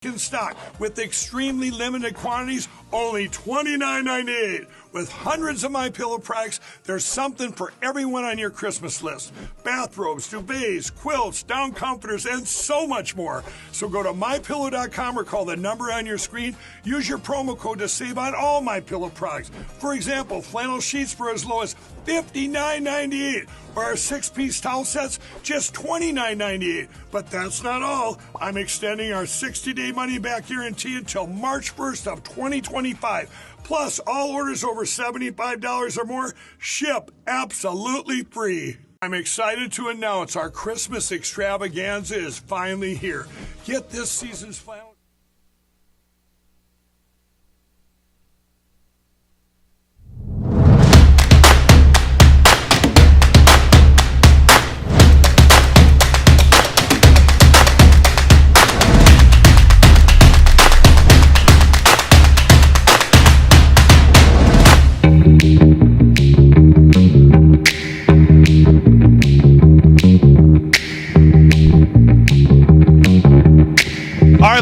in stock with extremely limited quantities, only $29.98. With hundreds of MyPillow products, there's something for everyone on your Christmas list. Bathrobes, duvets, quilts, down comforters, and so much more. So go to MyPillow.com or call the number on your screen. Use your promo code to save on all MyPillow products. For example, flannel sheets for as low as $59.98. Or our 6-piece towel sets, just $29.98. But that's not all. I'm extending our 60-day money-back guarantee until March 1st of 2025. Plus, all orders over $75 or more ship absolutely free. I'm excited to announce our Christmas extravaganza is finally here. Get this season's flannel.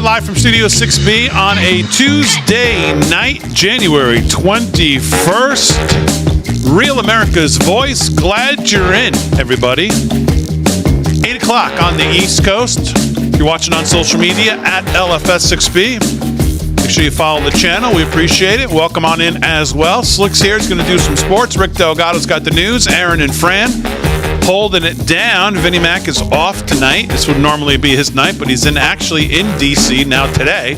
Live from Studio 6B on a Tuesday night, January 21st. Real America's Voice. Glad you're in, everybody. 8 o'clock on the East Coast. If you're watching on social media, at LFS6B. Make sure you follow the channel. We appreciate it. Welcome on in as well. Slick's here. He's going to do some sports. Rick Delgado's got the news. Aaron and Fran holding it down. Vinnie Mac is off tonight. This would normally be his night, but he's actually in D.C. now today.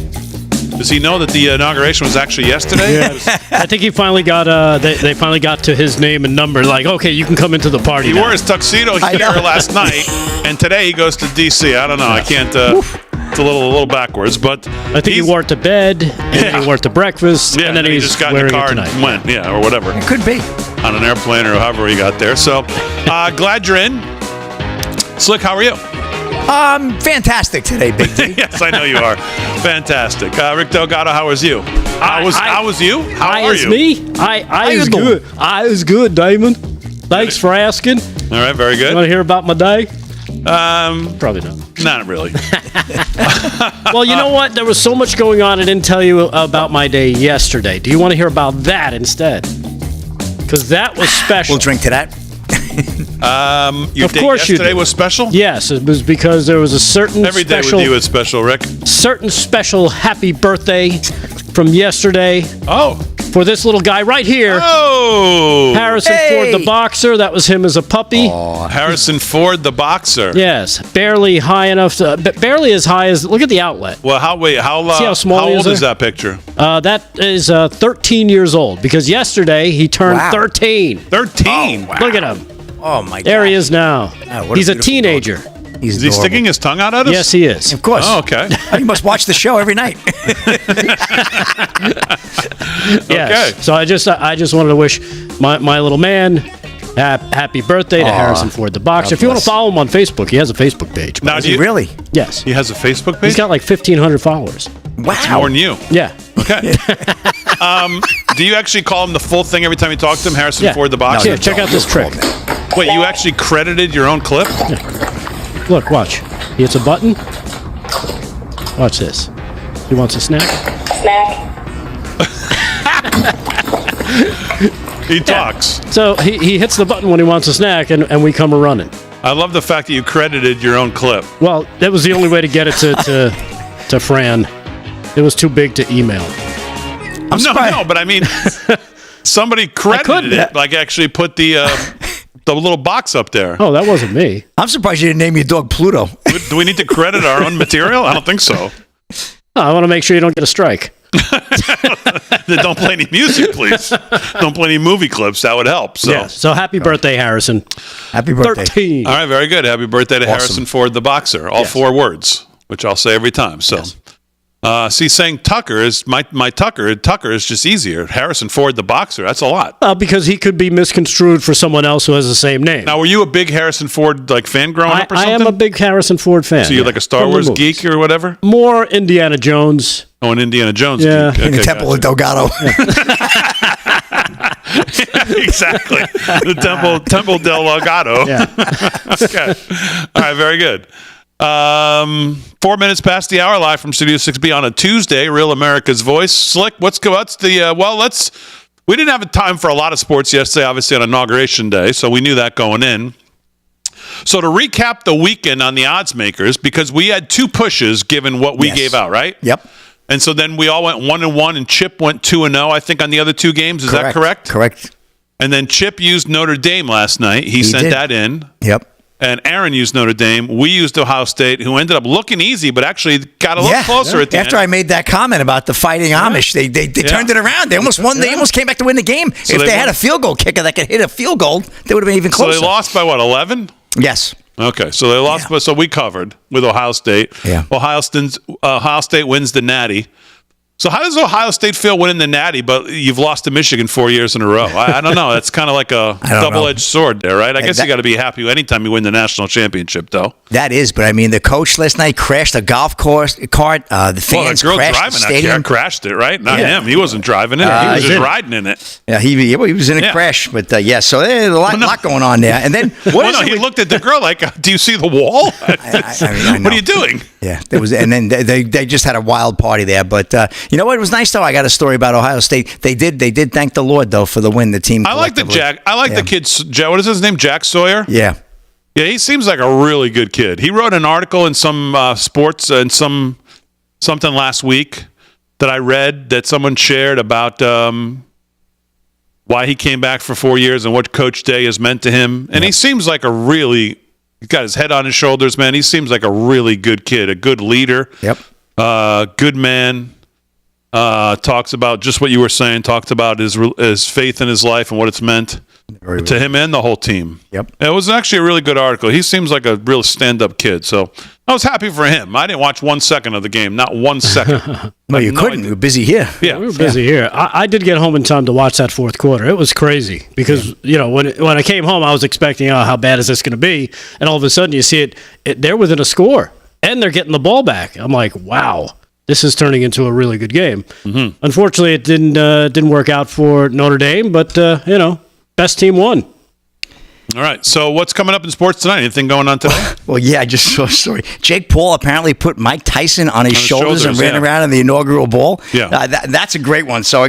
Does he know that the inauguration was actually yesterday? Yes. I think he finally got. They finally got to his name and number. Like, okay, you can come into the party. He now. wore his tuxedo here last night, and today he goes to D.C. I don't know. I can't. It's a little backwards, but I think he wore it to bed, and then he wore it to breakfast, and then he just got in wearing the car it tonight. and went, or whatever. It could be on an airplane or however he got there. So glad you're in. Slick, how are you? Fantastic today, Big D. Yes, I know you are. Fantastic. Rick Delgado, how was you? How was you? How are you? Me? I was good. I was good, Damon. Thanks for asking. All right, very good. You want to hear about my day? Probably not. Not really. Well, you know what? There was so much going on. I didn't tell you about my day yesterday. Do you want to hear about that instead? Because that was special. We'll drink to that. Your of day course yesterday was special? Yes, it was because there was a certain Every day special, with you is special, Rick. certain special happy birthday from yesterday. Oh. For this little guy right here. Oh. Harrison Ford, the boxer. That was him as a puppy. Oh, Harrison Ford, the boxer. Yes, barely high enough to, barely as high as, look at the outlet. Well, how small old is that picture? That is 13 years old because yesterday he turned 13. 13? Oh, wow. Look at him. Oh, my God. There he is now. He's a teenager. Dog. Is he sticking his tongue out at us? Yes, he is. Of course. Oh, okay. You must watch the show every night. Yes. Okay. So I just wanted to wish my little man happy birthday to Harrison Ford, the boxer. If you want to follow him on Facebook, he has a Facebook page. Now, do you really? Yes. He has a Facebook page? He's got like 1,500 followers. Wow. That's more than you. Yeah. Okay. Do you actually call him the full thing every time you talk to him, Harrison Ford, the boxer? Yeah, check out this trick. Wait, you actually credited your own clip? Yeah. Look, watch. He hits a button. Watch this. He wants a snack. He talks. So he hits the button when he wants a snack, and we come running. I love the fact that you credited your own clip. Well, that was the only way to get it to Fran. It was too big to email. No, but I mean, somebody credited it. Like actually put the little box up there. Oh, that wasn't me. I'm surprised you didn't name your dog Pluto. Do we need to credit our own material? I don't think so. Oh, I want to make sure you don't get a strike. Don't play any music, please. Don't play any movie clips. That would help. So, yeah. So happy birthday, Harrison. Happy birthday. 13. All right, very good. Happy birthday to Harrison Ford, the boxer. All 4 words, which I'll say every time. So, see, saying Tucker is my Tucker is just easier. Harrison Ford, the boxer, that's a lot. Because he could be misconstrued for someone else who has the same name. Now, were you a big Harrison Ford fan growing up or something? I am a big Harrison Ford fan. So you're like a Star Wars geek or whatever? More Indiana Jones. Oh, an Indiana Jones geek. In the Temple of Delgado. Exactly. The Temple del Delgado. Yeah. Okay. All right, very good. 4 minutes past the hour, live from Studio 6B on a Tuesday, Real America's Voice. Slick, what's the, we didn't have time for a lot of sports yesterday, obviously on Inauguration Day, so we knew that going in. So to recap the weekend on the odds makers, because we had 2 pushes given what we gave out, right? Yep. And so then we all went 1-1, and Chip went 2-0, I think, on the other 2 games. Is that correct? Correct. And then Chip used Notre Dame last night. He sent that in. Yep. And Aaron used Notre Dame. We used Ohio State, who ended up looking easy, but actually got a little closer at the end. After I made that comment about the Fighting Amish, they turned it around. They almost won. They almost came back to win the game. So if they had a field goal kicker that could hit a field goal, they would have been even closer. So they lost by, 11? Yes. Okay, so they lost, so we covered with Ohio State. Yeah. Ohio State wins the Natty. So how does Ohio State feel winning the Natty, but you've lost to Michigan 4 years in a row? I don't know. That's kind of like a double-edged sword there, right? I guess you got to be happy anytime you win the national championship, though. That is, but I mean, the coach last night crashed a golf cart. The fans the girl crashed driving the stadium. that car crashed it, right? Not him. He wasn't driving it. He was just riding in it. Yeah, he was in a crash, but so there's a lot going on there. And then he looked at the girl like, "Do you see the wall? I know. What are you doing?" Yeah, there was, and then they just had a wild party there. But you know what? It was nice though. I got a story about Ohio State. They did thank the Lord though for the win. The team. I like the kid. What is his name? Jack Sawyer. Yeah. Yeah, he seems like a really good kid. He wrote an article in some sports and something last week that I read that someone shared about why he came back for 4 years and what Coach Day has meant to him. And he seems like he's got his head on his shoulders, man. He seems like a really good kid, a good leader. Yep. Good man. Talks about just what you were saying. Talked about his faith in his life and what it's meant to him and the whole team. Yep. It was actually a really good article. He seems like a real stand-up kid. So I was happy for him. I didn't watch 1 second of the game. Not 1 second. No, you couldn't. You were busy here. Yeah, we were busy here. I did get home in time to watch that fourth quarter. It was crazy because when I came home, I was expecting, how bad is this going to be? And all of a sudden, you see it. They're within a score, and they're getting the ball back. I'm like, wow. This is turning into a really good game. Mm-hmm. Unfortunately, it didn't work out for Notre Dame, but best team won. All right. So what's coming up in sports tonight? Anything going on today? Well, I just saw a story. Jake Paul apparently put Mike Tyson on his shoulders and ran around in the inaugural bowl. Yeah. That's a great one. So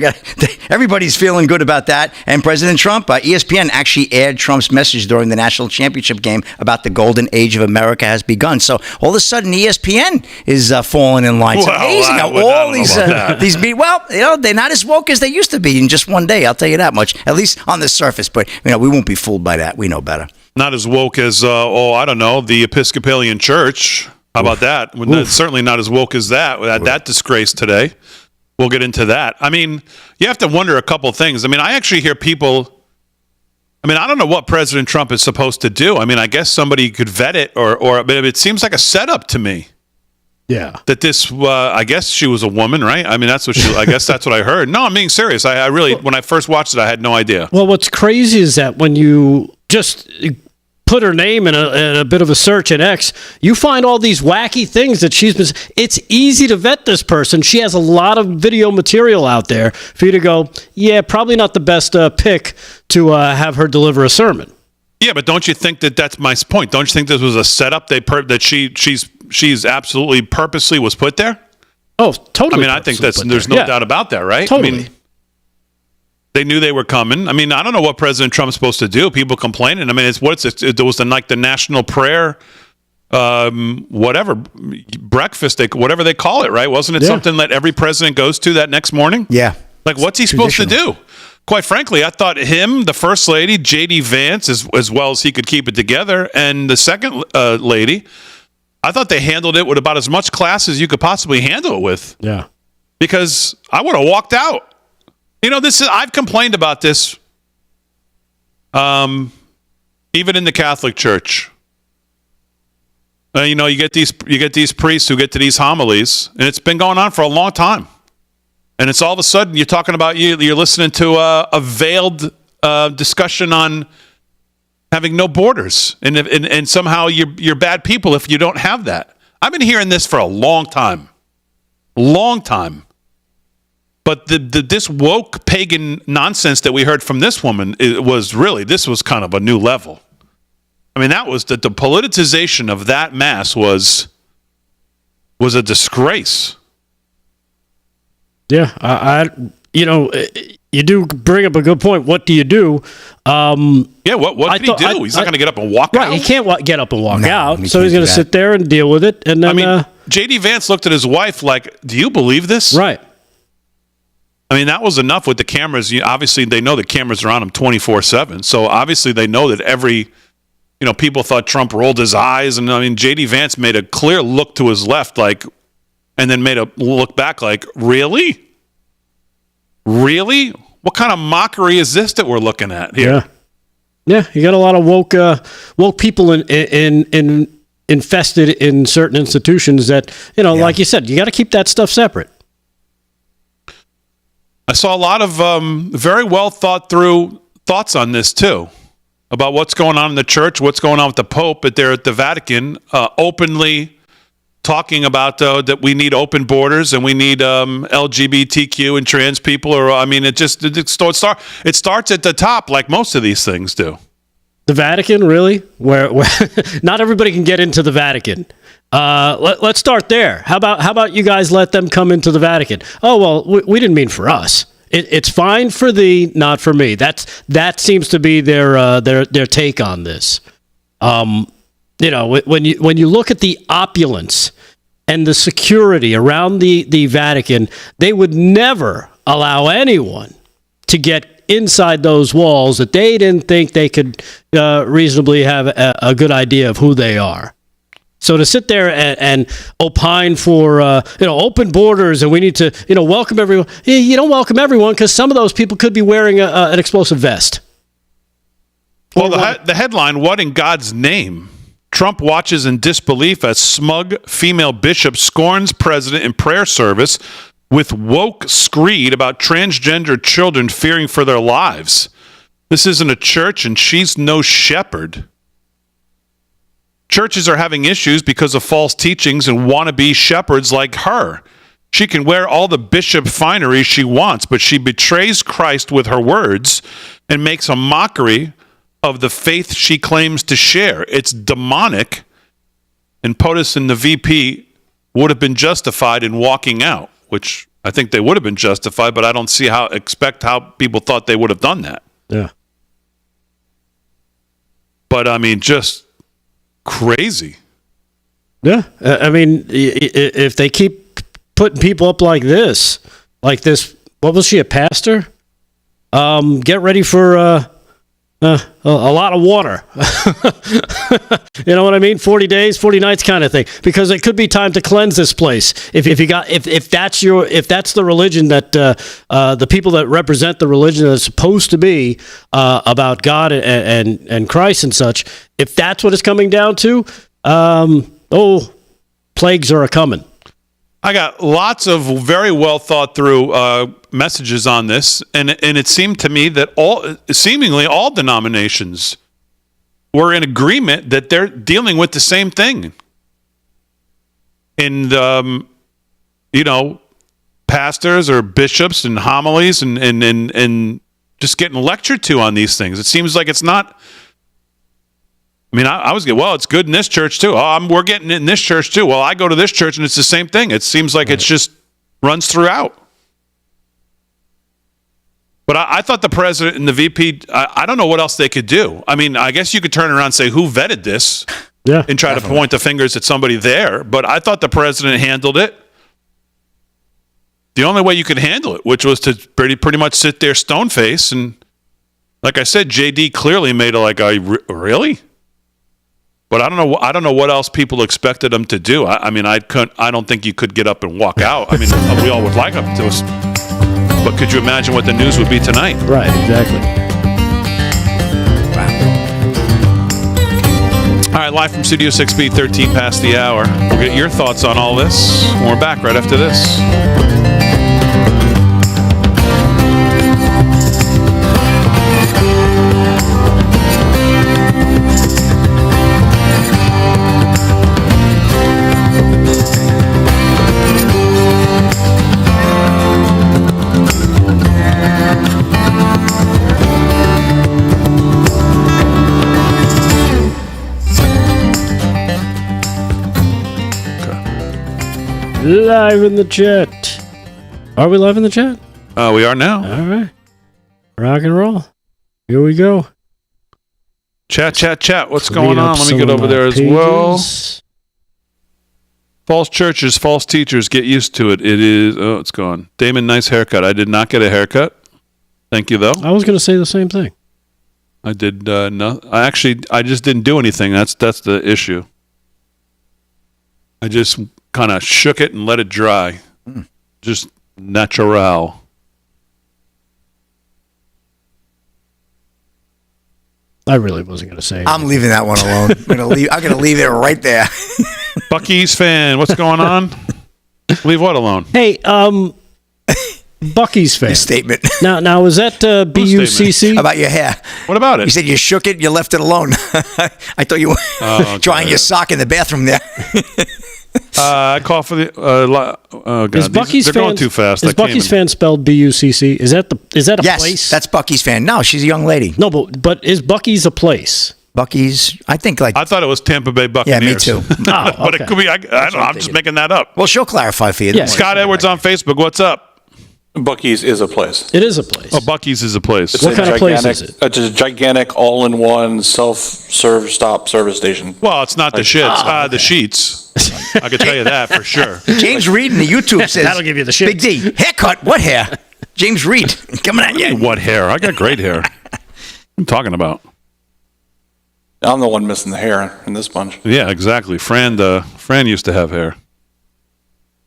everybody's feeling good about that. And President Trump, ESPN actually aired Trump's message during the national championship game about the golden age of America has begun. So all of a sudden, ESPN is falling in line. It's amazing how all these they're not as woke as they used to be in just one day. I'll tell you that much. At least on the surface. But we won't be fooled by that. We know better. Not as woke as I don't know, the Episcopalian Church. How about that? It's certainly not as woke as that disgrace today. We'll get into that. I mean, you have to wonder a couple things. I mean, I actually hear people. I mean, I don't know what President Trump is supposed to do. I mean, I guess somebody could vet it, but it seems like a setup to me. Yeah. That this, I guess she was a woman, right? I mean, I guess that's what I heard. No, I'm being serious. I really, when I first watched it, I had no idea. Well, what's crazy is that when you just put her name in a bit of a search in X, you find all these wacky things that she's been. It's easy to vet this person. She has a lot of video material out there for you to go, yeah, probably not the best pick to have her deliver a sermon. Yeah, but don't you think that's my point? Don't you think this was a setup that she's absolutely purposely was put there? Oh, totally. I mean, I think there's no doubt about that, right? Totally. I mean, they knew they were coming. I mean, I don't know what President Trump's supposed to do. People complaining. I mean, it was the national prayer, whatever breakfast, whatever they call it, right? Wasn't it something that every president goes to that next morning? Yeah. Like, what's he supposed to do? Quite frankly, I thought him, the first lady, J.D. Vance, as well as he could keep it together, and the second lady, I thought they handled it with about as much class as you could possibly handle it with. Yeah. Because I would have walked out. I've complained about this, even in the Catholic Church. You get these priests who get to these homilies, and it's been going on for a long time. And it's all of a sudden you're talking about you're listening to a veiled discussion on having no borders, and somehow you're bad people if you don't have that. I've been hearing this for a long time. But this woke pagan nonsense that we heard from this woman this was kind of a new level. I mean, that was the politicization of that mass was was a disgrace. Yeah, you do bring up a good point. What do you do? What can he do? He's not going to get up and walk out. Right, he can't get up and walk out, he so can't he's going to sit there and deal with it. And then, J.D. Vance looked at his wife like, do you believe this? Right. I mean, that was enough with the cameras. Obviously, they know the cameras are on him 24/7. So obviously, they know that people thought Trump rolled his eyes. And I mean, J.D. Vance made a clear look to his left, and then made a look back like, really? Really? What kind of mockery is this that we're looking at here? Yeah. You got a lot of woke people infested in certain institutions that, like you said, you got to keep that stuff separate. I saw a lot of very well thought through thoughts on this too, about what's going on in the church, what's going on with the Pope at the Vatican, openly talking about that we need open borders and we need LGBTQ and trans people. It starts at the top, like most of these things do. The Vatican, really? Where not everybody can get into the Vatican. Let's start there. How about you guys let them come into the Vatican? Oh, well, we didn't mean for us. It's fine for thee, not for me. That seems to be their take on this. When you look at the opulence and the security around the Vatican, they would never allow anyone to get inside those walls that they didn't think they could reasonably have a good idea of who they are. So to sit there and opine for open borders and we need to welcome everyone, you don't welcome everyone because some of those people could be wearing an explosive vest. Well, the headline: "What in God's name?" Trump watches in disbelief as smug female bishop scorns president in prayer service with woke screed about transgender children fearing for their lives. This isn't a church, and she's no shepherd. Churches are having issues because of false teachings and wannabe shepherds like her. She can wear all the bishop finery she wants, but she betrays Christ with her words and makes a mockery of the faith she claims to share. It's demonic, and POTUS and the VP would have been justified in walking out, which I think they would have been justified, but I don't see how people thought they would have done that. Yeah. But I mean, just crazy. Yeah. I mean, if they keep putting people up like this, what was she, a pastor? Get ready for a lot of water. You know what I mean? 40 days, 40 nights kind of thing. Because it could be time to cleanse this place. If that's the religion that the people that represent the religion that's supposed to be about God and Christ and such, if that's what it's coming down to, plagues are a coming. I got lots of very well thought through messages on this, and it seemed to me that seemingly all denominations were in agreement that they're dealing with the same thing. And pastors or bishops and homilies and just getting lectured to on these things. It seems like it's not. I mean, I was getting, well, it's good in this church too. We're getting it in this church too. Well, I go to this church and it's the same thing. It seems like it's just runs throughout. But I thought the president and the VP, I don't know what else they could do. I mean, I guess you could turn around and say, who vetted this? Yeah, and try to point the fingers at somebody there. But I thought the president handled it the only way you could handle it, which was to pretty much sit there stone-faced. And like I said, JD clearly made it really? But I don't know what else people expected him to do. I mean, I don't think you could get up and walk out. I mean, we all would like him to, but could you imagine what the news would be tonight? Right, exactly. All right, live from Studio 6B, 13 past the hour. We'll get your thoughts on all this when we're back right after this. Live in the chat. Are we live in the chat? We are now. All right. Rock and roll. Here we go. Chat. What's Clean going up on? Let me some get of over my there as well. pages. False churches, false teachers. Get used to it. It is. Oh, it's gone. Damon, nice haircut. I did not get a haircut. Thank you, though. I was going to say the same thing. I did no. I just didn't do anything. That's the issue. I just kind of shook it and let it dry. Just natural. I really wasn't going to say I'm leaving that one alone. I'm gonna leave it right there. Bucky's fan, what's going on? Leave what alone? Hey, Bucky's fan. Statement. Now is that BUCC? How about your hair? What about it? You said you shook it, you left it alone. I thought you were drying your sock in the bathroom there. I call for the. Oh God, they're going too fast. Is Bucky's fan spelled BUCC? Is that a yes, place? that's Bucky's fan. No, she's a young lady. No, but is Bucky's a place? Bucky's, I think I thought it was Tampa Bay Buccaneers. Yeah, me too. Oh, But it could be. I don't know. I'm just making that up. Well, she'll clarify for you. Yeah. Scott Edwards on Facebook. What's up? Bucky's is a place. It is a place. Oh, Bucky's is a place. What kind of place is it? It's a gigantic all-in-one self-serve stop service station. Well, it's not the shits. The sheets. I can tell you that for sure. James Reed in the YouTube says, That'll give you the shit. Big D, haircut, what hair? James Reed, coming at you. What hair? I got great hair. What are you talking about? I'm the one missing the hair in this bunch. Yeah, exactly. Fran used to have hair.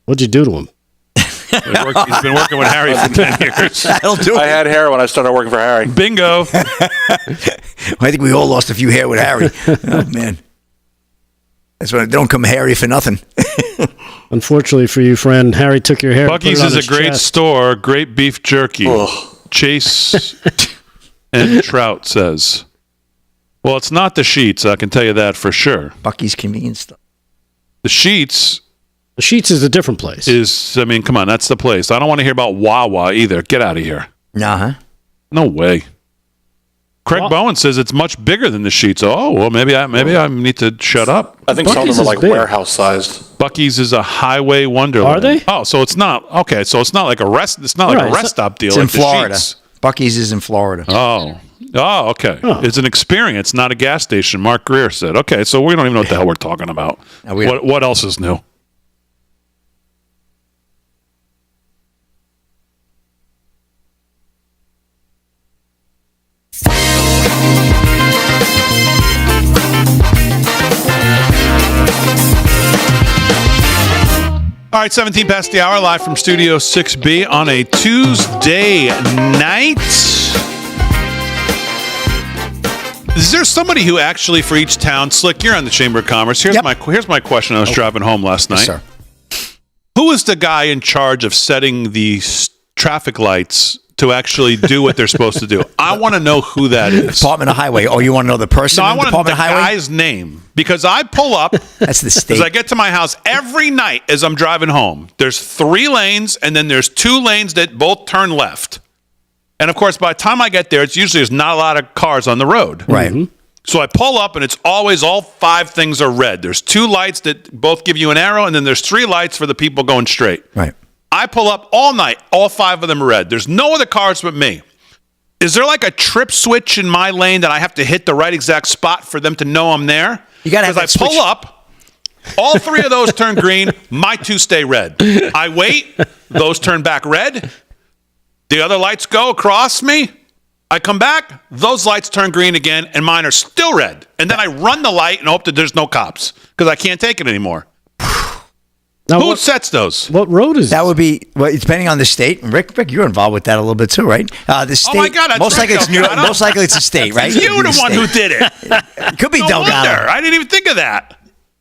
What'd you do to him? He's been working with Harry for 10 years. That'll do it. I had hair when I started working for Harry. Bingo. I think we all lost a few hair with Harry. Oh, man. That's why they don't come hairy for nothing. Unfortunately for you, friend, Harry took your hair. Bucky's is a great store. Great beef jerky. Ugh. Chase and Trout says. Well, it's not the sheets. I can tell you that for sure. Bucky's convenience store. The sheets The Sheets is a different place. Come on, that's the place. I don't want to hear about Wawa either. Get out of here. Nah, huh? No way. Craig Bowen says it's much bigger than the Sheets. Oh, well, maybe I need to shut up. I think some of Buc-ee's them are is like big. warehouse sized. Bucky's is a highway wonderland. Are they? Oh, so it's not okay. So it's not like a rest. It's not like Right, a rest stop deal. It's like in the Florida. Sheets. Bucky's is in Florida. Oh, okay. Huh. It's an experience, not a gas station. Mark Greer said. Okay, so we don't even know what the hell we're talking about. No, we don't. What else is new? All right, 17 past the hour, live from Studio 6B on a Tuesday night. Is there somebody who actually, for each town, Slick, you're on the Chamber of Commerce. Here's my question. I was driving home last night. Yes, sir. Who is the guy in charge of setting the traffic lights to actually do what they're supposed to do? I want to know who that is. Department of Highway. Oh, you want to know the person No, I in want to know the Department of Highway? guy's name. Because I pull up That's the state. as I get to my house every night as I'm driving home. There's 3 lanes, and then there's 2 lanes that both turn left. And, of course, by the time I get there, there's not a lot of cars on the road. Right. Mm-hmm. So I pull up, and it's always all 5 things are red. There's 2 lights that both give you an arrow, and then there's 3 lights for the people going straight. Right. I pull up all night. All 5 of them are red. There's no other cars but me. Is there like a trip switch in my lane that I have to hit the right exact spot for them to know I'm there? You gotta have Because that I pull switch. up, all 3 of those turn green. My 2 stay red. I wait. Those turn back red. The other lights go across me. I come back. Those lights turn green again, and mine are still red. And then I run the light and hope that there's no cops because I can't take it anymore. Now, Who sets those? what road is That this? would be, well, depending on the state. Rick, you're involved with that a little bit too, right? The state. Oh my God, that's most likely Rick it's New, Delgado. most likely it's a state, right? You It'd be the one who state. did it. It could be No Delgado. wonder. I didn't even think of that.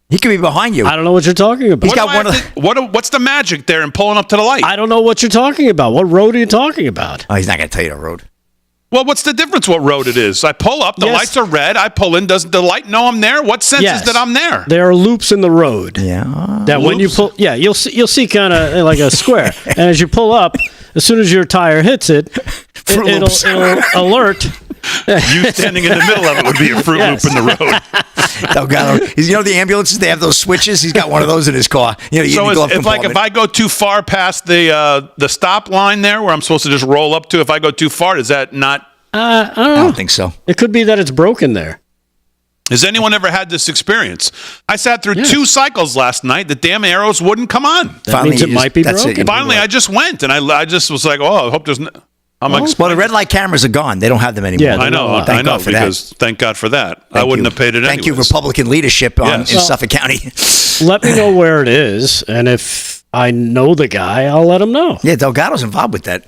He could be behind you. I don't know what you're talking about. He's got one of What's the magic there in pulling up to the light? I don't know what you're talking about. What road are you talking about? Oh, he's not going to tell you the road. Well, what's the difference what road it is? I pull up, the Yes. lights are red, I pull in, doesn't the light know I'm there? What sense Yes. is that I'm there? There are loops in the road. Yeah. That when you Loops? pull, you'll see kind of like a square, and as you pull up, as soon as your tire hits it, Fruit it'll Loops. alert. You standing in the middle of it would be a Fruit Yes. Loop in the road. Delgado, the ambulances, they have those switches. He's got one of those in his car. So if I go too far past the stop line there, where I'm supposed to just roll up to, if I go too far, is that not? I don't know. I don't think so. It could be that it's broken there. Has anyone ever had this experience? I sat through 2 cycles last night. The damn arrows wouldn't come on. That means it might be broken. Finally, I just went, and I just was like, oh, I hope there's no... Well, the red light cameras are gone. They don't have them anymore. Yeah, I know, because thank God for that. I wouldn't have paid it Thank you, Republican leadership in Suffolk County. Let me know where it is, and if I know the guy, I'll let him know. Yeah, Delgado's involved with that.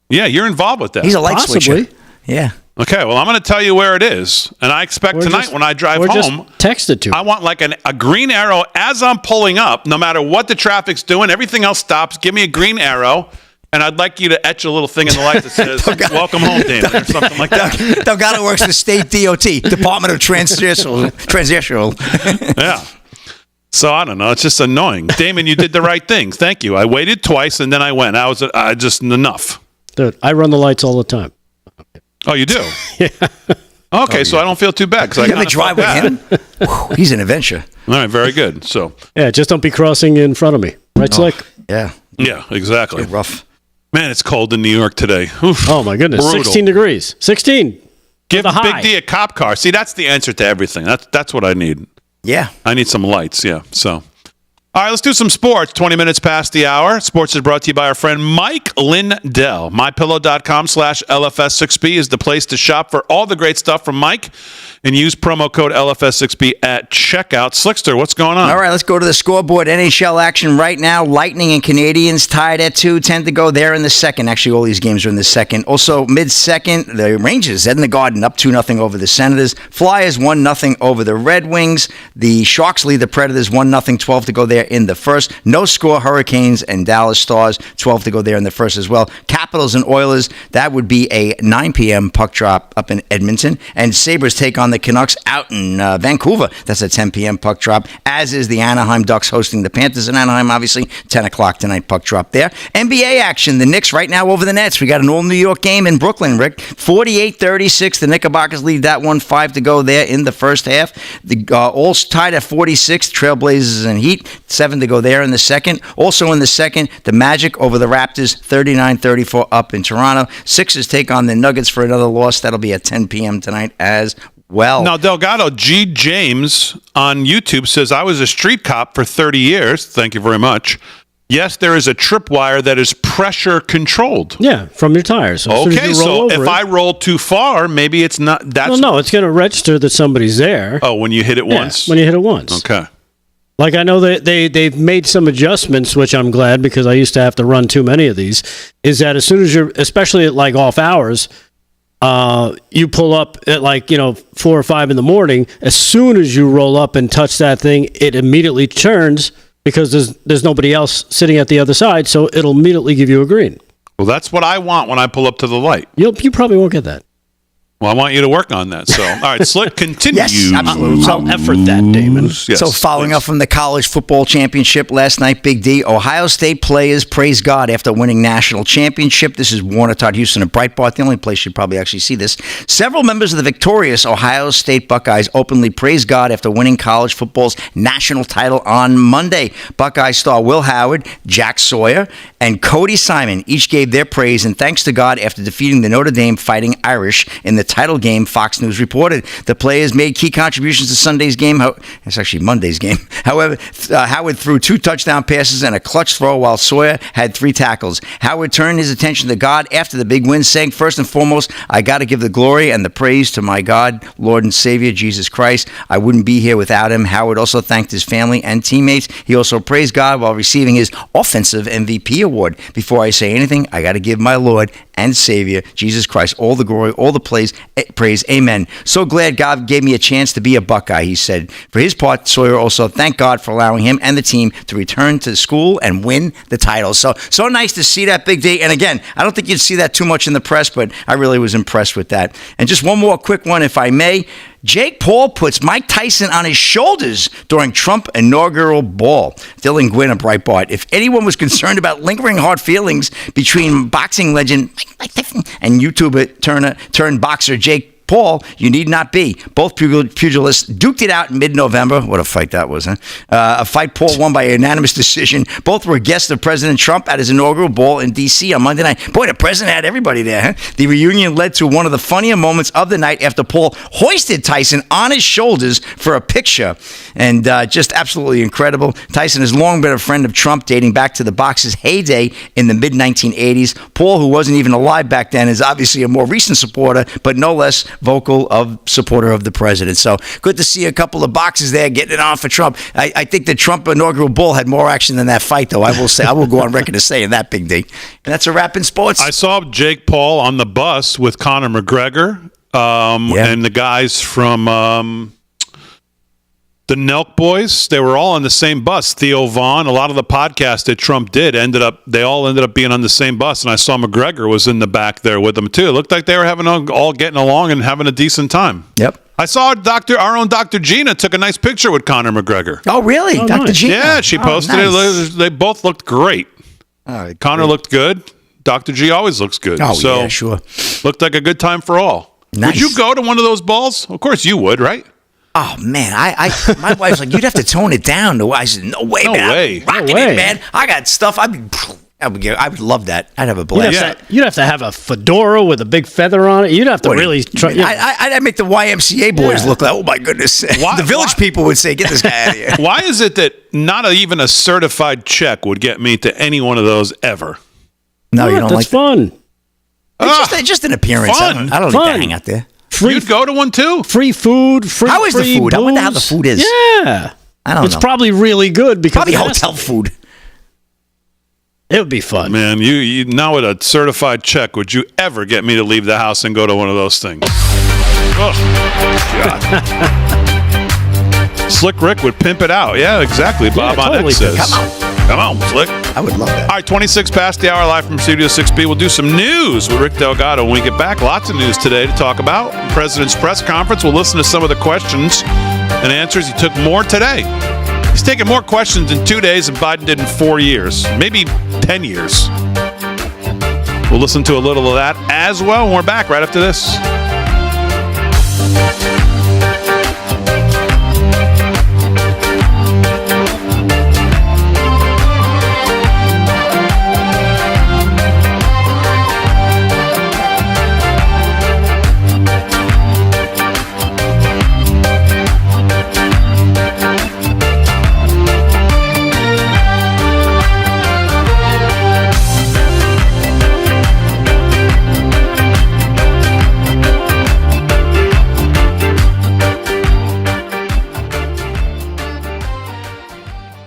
Yeah, you're involved with that. He's a light switcher. Yeah. Okay, well, I'm going to tell you where it is, and I expect tonight when I drive home, text it to. I want like a green arrow as I'm pulling up, no matter what the traffic's doing, everything else stops. Give me a green arrow, and I'd like you to etch a little thing in the light that says "Welcome home, Damon," or something like that. Delgado works for State DOT, Department of Transitional. Yeah. So I don't know. It's just annoying. Damon, you did the right thing. Thank you. I waited twice, and then I went. I was just enough. Dude, I run the lights all the time. Oh, you do? Yeah. Okay, so I don't feel too bad because I got to drive with him. He's an adventure. All right, very good. So yeah, just don't be crossing in front of me. Right, Slick? Yeah. Yeah, exactly. It's rough. Man, it's cold in New York today. Oof, oh my goodness, brutal. 16 degrees. 16. Give Big D a cop car. See, that's the answer to everything. That's what I need. Yeah. I need some lights. Yeah. So. All right, let's do some sports. 20 minutes past the hour. Sports is brought to you by our friend Mike Lindell. MyPillow.com/LFS6B is the place to shop for all the great stuff from Mike. And use promo code LFS6B at checkout. Slickster, what's going on? All right, let's go to the scoreboard. NHL action right now. Lightning and Canadiens tied at 2. 10 to go there in the second. Actually, all these games are in the second. Also, mid-second, the Rangers in the Garden up 2-0 over the Senators. Flyers 1-0 over the Red Wings. The Sharks lead the Predators 1-0. 12 to go there in the first. No score, Hurricanes and Dallas Stars. 12 to go there in the first as well. Capitals and Oilers, that would be a 9 p.m. puck drop up in Edmonton. And Sabres take on the Canucks out in Vancouver. That's a 10 p.m. puck drop, as is the Anaheim Ducks hosting the Panthers in Anaheim, obviously. 10 o'clock tonight, puck drop there. NBA action. The Knicks right now over the Nets. We got an all-New York game in Brooklyn, Rick. 48-36. The Knickerbockers lead that one. 5 to go there in the first half. The all tied at 46. Trailblazers and Heat. 7 to go there in the second. Also in the second, the Magic over the Raptors. 39-34 up in Toronto. Sixers take on the Nuggets for another loss. That'll be at 10 p.m. tonight as well. Now, Delgado, G. James on YouTube says, I was a street cop for 30 years. Thank you very much. Yes, there is a tripwire that is pressure controlled. Yeah, from your tires. So okay, so if I roll too far, maybe it's not. No, it's going to register that somebody's there. Oh, when you hit it once? When you hit it once. Okay. Like, I know that they've made some adjustments, which I'm glad, because I used to have to run too many of these, is that as soon as you're, especially at like off hours, you pull up at 4 or 5 in the morning. As soon as you roll up and touch that thing, it immediately turns because there's nobody else sitting at the other side, so it'll immediately give you a green. Well, that's what I want when I pull up to the light. You probably won't get that. Well, I want you to work on that. So, all right, Slick, continue. Yes, absolutely. I'll effort that, Damon. Yes, so, following up from the college football championship last night, Big D, Ohio State players praise God after winning national championship. This is Warner, Todd Houston, and Breitbart, the only place you'd probably actually see this. Several members of the victorious Ohio State Buckeyes openly praised God after winning college football's national title on Monday. Buckeye star Will Howard, Jack Sawyer, and Cody Simon each gave their praise and thanks to God after defeating the Notre Dame Fighting Irish in the title game, Fox News reported. The players made key contributions to Sunday's game. It's actually Monday's game. However, Howard threw 2 touchdown passes and a clutch throw while Sawyer had 3 tackles. Howard turned his attention to God after the big win, saying, first and foremost, I got to give the glory and the praise to my God, Lord and Savior, Jesus Christ. I wouldn't be here without him. Howard also thanked his family and teammates. He also praised God while receiving his offensive MVP award. Before I say anything, I got to give my Lord and Savior, Jesus Christ, all the glory, all the praise. Amen. So glad God gave me a chance to be a Buckeye, he said. For his part, Sawyer also thanked God for allowing him and the team to return to school and win the title. So nice to see that, Big D. And again, I don't think you'd see that too much in the press, but I really was impressed with that. And just one more quick one, if I may. Jake Paul puts Mike Tyson on his shoulders during Trump inaugural ball. Dylan Gwynn of Breitbart. If anyone was concerned about lingering hard feelings between boxing legend Mike Tyson and YouTuber turned boxer Jake Paul, you need not be. Both pugilists duked it out in mid-November. What a fight that was, huh? A fight Paul won by a unanimous decision. Both were guests of President Trump at his inaugural ball in D.C. on Monday night. Boy, the president had everybody there, huh? The reunion led to one of the funnier moments of the night after Paul hoisted Tyson on his shoulders for a picture. And just absolutely incredible. Tyson has long been a friend of Trump, dating back to the box's heyday in the mid-1980s. Paul, who wasn't even alive back then, is obviously a more recent supporter, but no less vocal supporter of the president. So good to see a couple of boxes there getting it on for Trump. I think the Trump inaugural bull had more action than that fight, though. I will go on record as saying that, Big D. And that's a wrap in sports. I saw Jake Paul on the bus with Conor McGregor and the guys from the Nelk Boys. They were all on the same bus. Theo Vaughn, a lot of the podcasts that Trump did they all ended up being on the same bus. And I saw McGregor was in the back there with them too. It looked like they were all getting along and having a decent time. Yep. I saw our own Dr. Gina took a nice picture with Conor McGregor. Oh, really? Oh, Dr. nice. Gina? Yeah, she posted it. They both looked great. Conor looked good. Dr. G always looks good. Oh, so, yeah, sure. Looked like a good time for all. Nice. Would you go to one of those balls? Of course you would, right? Oh, man. My wife's like, you'd have to tone it down. I said, no way, No man. way. I'm rocking No way. it, man. I got stuff. I would love that. I'd have a blast. You'd have to have a fedora with a big feather on it. You'd have to really try. I'd make the YMCA boys look like, oh, my goodness. The village people would say, get this guy out of here. Why is it that not even a certified check would get me to any one of those ever? No, you don't That's like fun. It's just an appearance. Fun. I don't Fun. like to hang out there. You'd go to one too? Free food. How is the free food? I wonder how the booze. food is. Yeah. I don't It's know. probably really good because Probably it has hotel to be. food. It would be fun. Man, you now with a certified check, would you ever get me to leave the house and go to one of those things? Oh, God. Slick Rick would pimp it out. Yeah, exactly. Bob on totally X says. Come on, Slick. I would love that. All right, 26 past the hour, live from Studio 6B. We'll do some news with Rick Delgado when we get back. Lots of news today to talk about. President's press conference. We'll listen to some of the questions and answers. He took more today. He's taken more questions in 2 days than Biden did in 4 years, maybe 10 years. We'll listen to a little of that as well. And we're back right after this.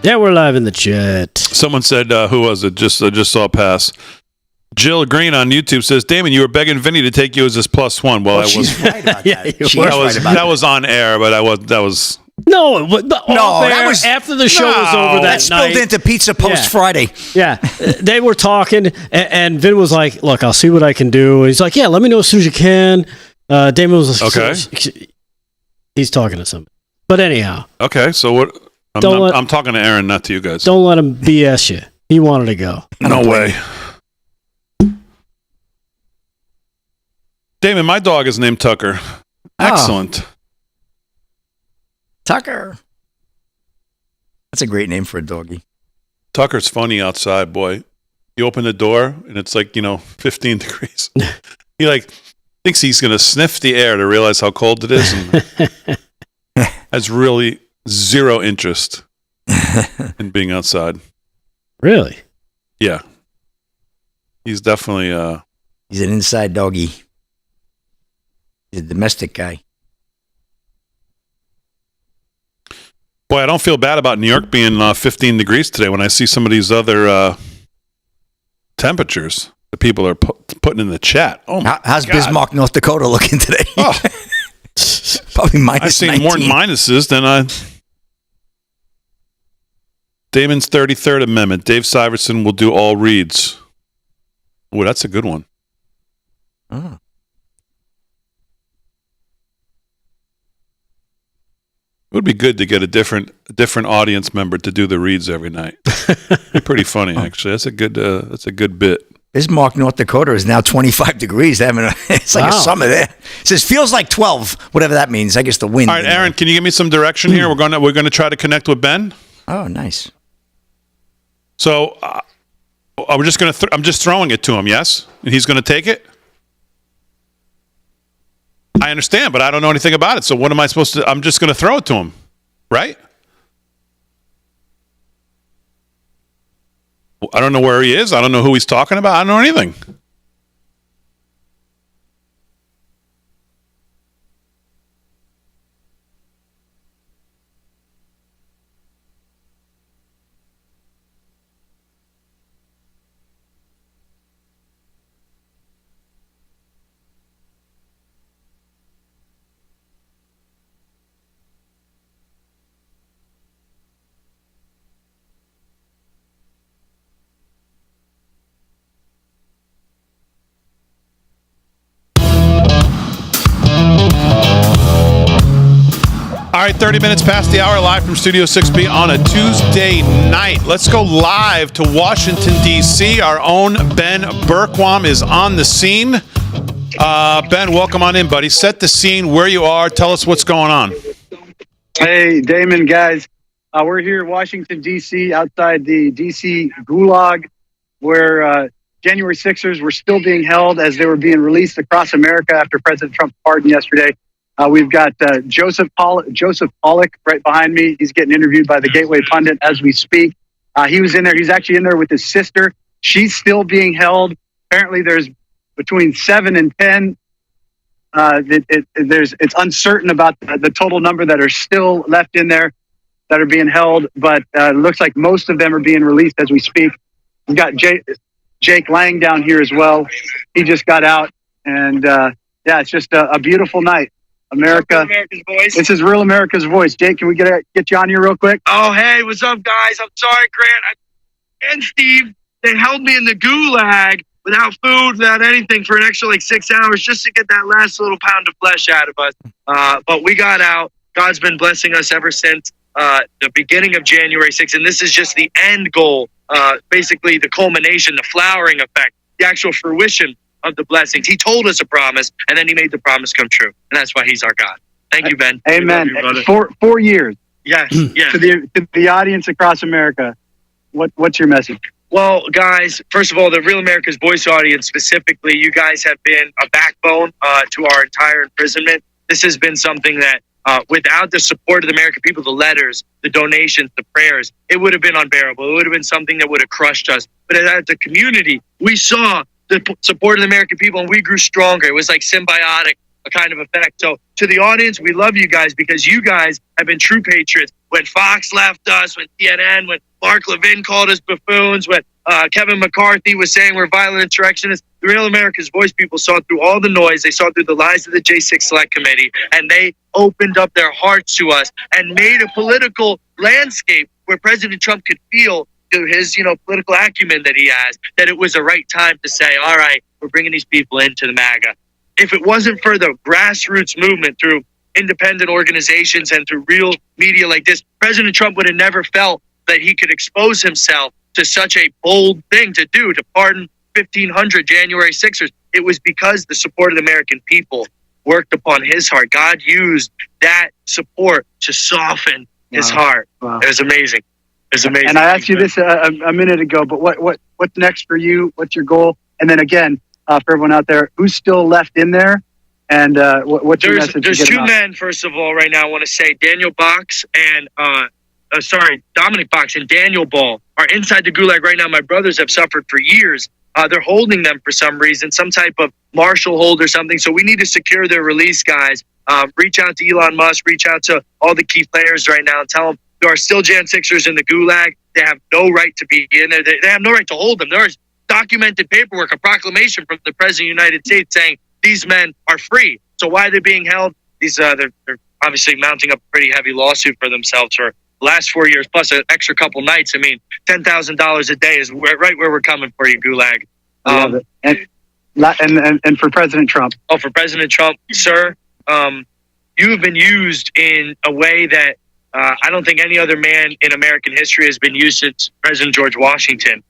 Yeah, we're live in the chat. Someone said, who was it? I just saw a pass. Jill Green on YouTube says, Damon, you were begging Vinny to take you as his +1. Well, I was. She's right about Yeah, that. you She were. is right about That was on air, but that was. No, that was- after the show was over that That night. spilled into Pizza Post Yeah. Friday. Yeah, they were talking, and Vin was like, "Look, I'll see what I can do." He's like, "Yeah, let me know as soon as you can." Damon was like, Okay. He's talking to somebody, but anyhow, Okay, so what? I'm talking to Aaron, not to you guys. don't let him BS you. He wanted to go. No way. Damon, my dog is named Tucker. Excellent. Tucker. That's a great name for a doggy. Tucker's funny outside, boy. You open the door and it's like, 15 degrees. He thinks he's going to sniff the air to realize how cold it is and has really zero interest in being outside. Really? Yeah. He's definitely He's an inside doggy. He's a domestic guy. boy, I don't feel bad about New York being 15 degrees today when I see some of these other temperatures that people are putting in the chat. Oh my How's God. Bismarck, North Dakota looking today? Oh. Probably minus I've seen 19. more minuses than I. Damon's 33rd Amendment. Dave Syverson will do all reads. Oh, that's a good one. Oh. It would be good to get a different audience member to do the reads every night. Pretty funny, actually. That's a good bit. Bismarck, North Dakota is now 25 degrees. It's like a summer there. It says feels like 12, whatever that means. I guess the wind. All right, Aaron, can you give me some direction here? We're gonna try to connect with Ben. Oh, nice. So I'm just throwing it to him, yes, and he's going to take it. I understand, but I don't know anything about it. So what am I supposed to? I'm just going to throw it to him, right? I don't know where he is. I don't know who he's talking about. I don't know anything. All right, 30 minutes past the hour, live from Studio 6B on a Tuesday night. Let's go live to Washington, D.C. Our own Ben Berkwam is on the scene. Ben, welcome on in, buddy. Set the scene where you are. Tell us what's going on. Hey, Damon, guys. We're here in Washington, D.C., outside the D.C. Gulag, where January 6ers were still being held as they were being released across America after President Trump's pardon yesterday. We've got Joseph Pollack right behind me. He's getting interviewed by the Gateway Pundit as we speak. He was in there. He's actually in there with his sister. She's still being held. Apparently, there's between 7 and 10. It's uncertain about the total number that are still left in there that are being held, but it looks like most of them are being released as we speak. We've got Jake Lang down here as well. He just got out, and it's just a beautiful night. America. America's voice. This is Real America's Voice. Jake, can we get you on here real quick? Oh, hey, what's up, guys? I'm sorry, Grant and Steve. They held me in the gulag without food, without anything for an extra 6 hours just to get that last little pound of flesh out of us. But we got out. God's been blessing us ever since the beginning of January 6th. And this is just the end goal, basically the culmination, the flowering effect, the actual fruition of the blessings. He told us a promise, and then he made the promise come true. And that's why he's our God. Thank you, Ben. Amen. You, 4 years. Yes. Yes. To the audience across America, what's your message? Well, guys, first of all, the Real America's Voice audience specifically, you guys have been a backbone to our entire imprisonment. This has been something that without the support of the American people, the letters, the donations, the prayers, it would have been unbearable. It would have been something that would have crushed us. But as a community, we saw the support of the American people, and we grew stronger. It was like symbiotic, a kind of effect. So to the audience, we love you guys because you guys have been true patriots. When Fox left us, when CNN, when Mark Levin called us buffoons, when Kevin McCarthy was saying we're violent insurrectionists, the Real America's Voice people saw through all the noise. They saw through the lies of the J6 Select Committee, and they opened up their hearts to us and made a political landscape where President Trump could feel through his, political acumen that he has, that it was the right time to say, all right, we're bringing these people into the MAGA. If it wasn't for the grassroots movement through independent organizations and through real media like this, President Trump would have never felt that he could expose himself to such a bold thing to do, to pardon 1,500 January 6ers. It was because the support of the American people worked upon his heart. God used that support to soften his heart. Wow. It was amazing. It was amazing. And I asked you this a minute ago, but what's next for you? What's your goal? And then again, for everyone out there, who's still left in there? And what's your message? There's two men, first of all, right now I want to say Daniel Box and Dominic Box and Daniel Ball are inside the gulag right now. My brothers have suffered for years. They're holding them for some reason, some type of martial hold or something. So we need to secure their release, guys. Reach out to Elon Musk, reach out to all the key players right now and tell them there are still Jan Sixers in the gulag. They have no right to be in there. They have no right to hold them. There is documented paperwork, a proclamation from the President of the United States saying these men are free. So why are they being held? They're obviously mounting up a pretty heavy lawsuit for themselves for the last 4 years, plus an extra couple nights. I mean, $10,000 a day is right where we're coming for you, Gulag. And for President Trump. Oh, for President Trump, sir, you have been used in a way that I don't think any other man in American history has been used since President George Washington.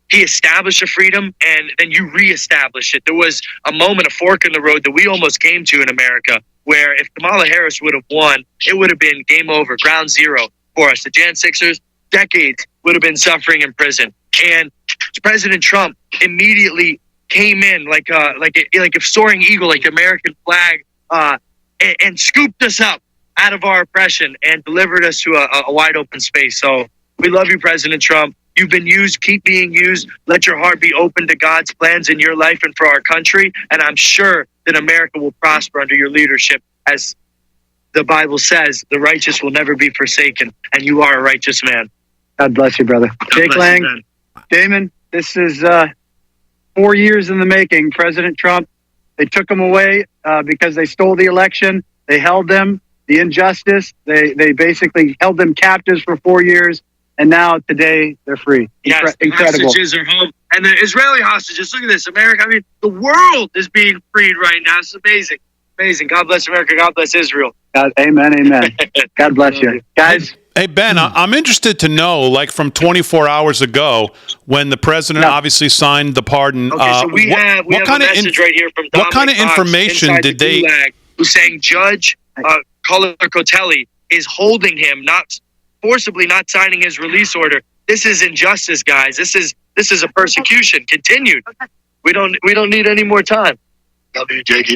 he established a freedom, and then you reestablish it. There was a moment, a fork in the road that we almost came to in America, where if Kamala Harris would have won, it would have been game over, ground zero for us. The Jan 6ers, decades, would have been suffering in prison. And President Trump immediately came in like a soaring eagle, like the American flag, and scooped us up out of our oppression and delivered us to a wide open space. So we love you, President Trump. You've been used. Keep being used. Let your heart be open to God's plans in your life and for our country. And I'm sure that America will prosper under your leadership. As the Bible says, the righteous will never be forsaken. And you are a righteous man. God bless you, brother. Jake Lang, Damon, this is 4 years in the making. President Trump, they took him away because they stole the election. They held them. The injustice, they basically held them captives for 4 years. And now today they're free. Yes, Incredible. Hostages are home. And the Israeli hostages, look at this. America, I mean, the world is being freed right now. It's amazing. Amazing. God bless America. God bless Israel. God, amen. God bless you. Guys. Hey, Ben, I'm interested to know, like from 24 hours ago, when the president obviously signed the pardon. Okay, so we have a message right here from Dominic what kind of Fox information inside did the they... Gulag, who's saying Judge Color Cotelli is holding him, not forcibly not signing his release order. This is injustice, guys. This is a persecution continued. We don't need any more time. Like, Ben, can you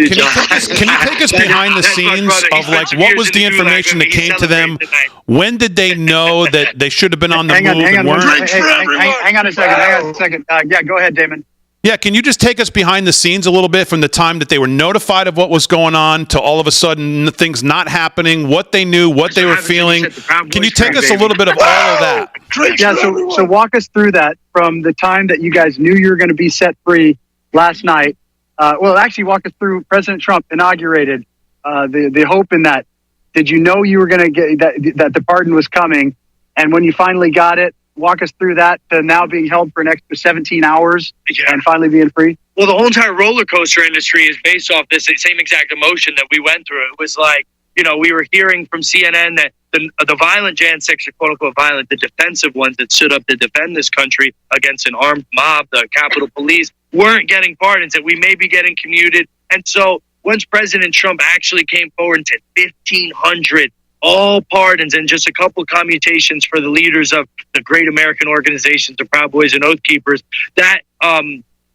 take us behind the scenes of like what was the information that came to them? When did they know that they should have been on the move and weren't? Hang on a second. Yeah, go ahead, Damon. Yeah, can you just take us behind the scenes a little bit from the time that they were notified of what was going on to all of a sudden things not happening, what they knew, what they were feeling? Can you take us a little bit of all of that? Yeah, so walk us through that from the time that you guys knew you were going to be set free last night. Actually walk us through President Trump inaugurated the hope in that. Did you know you were going to get that the pardon was coming? And when you finally got it, walk us through that to now being held for an extra 17 hours and finally being free. Well, the whole entire roller coaster industry is based off this same exact emotion that we went through. It was like, we were hearing from CNN that the violent Jan 6, or quote unquote violent, the defensive ones that stood up to defend this country against an armed mob, the Capitol Police, weren't getting pardons, that we may be getting commuted. And so once President Trump actually came forward and said 1,500 all pardons and just a couple commutations for the leaders of the great American organizations, the Proud Boys and Oath Keepers, that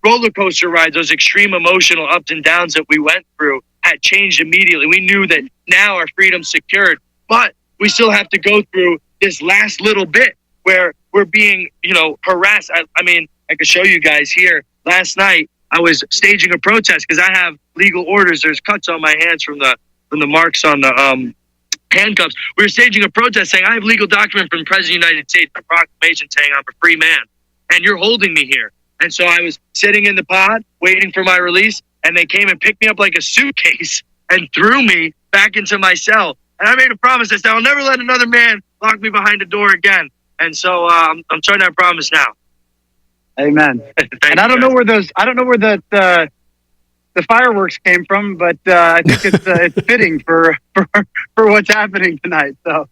roller coaster ride, those extreme emotional ups and downs that we went through had changed immediately. We knew that now our freedom's secured, but we still have to go through this last little bit where we're being, harassed. I mean, I could show you guys here. Last night, I was staging a protest because I have legal orders. There's cuts on my hands from the marks on the handcuffs. We were staging a protest saying, I have legal document from the President of the United States, a proclamation saying I'm a free man, and you're holding me here. And so I was sitting in the pod waiting for my release, and they came and picked me up like a suitcase and threw me back into my cell. And I made a promise. I said, I'll never let another man lock me behind a door again. And so I'm starting that promise now. Amen. And I don't know where the fireworks came from, but I think it's fitting for what's happening tonight. So.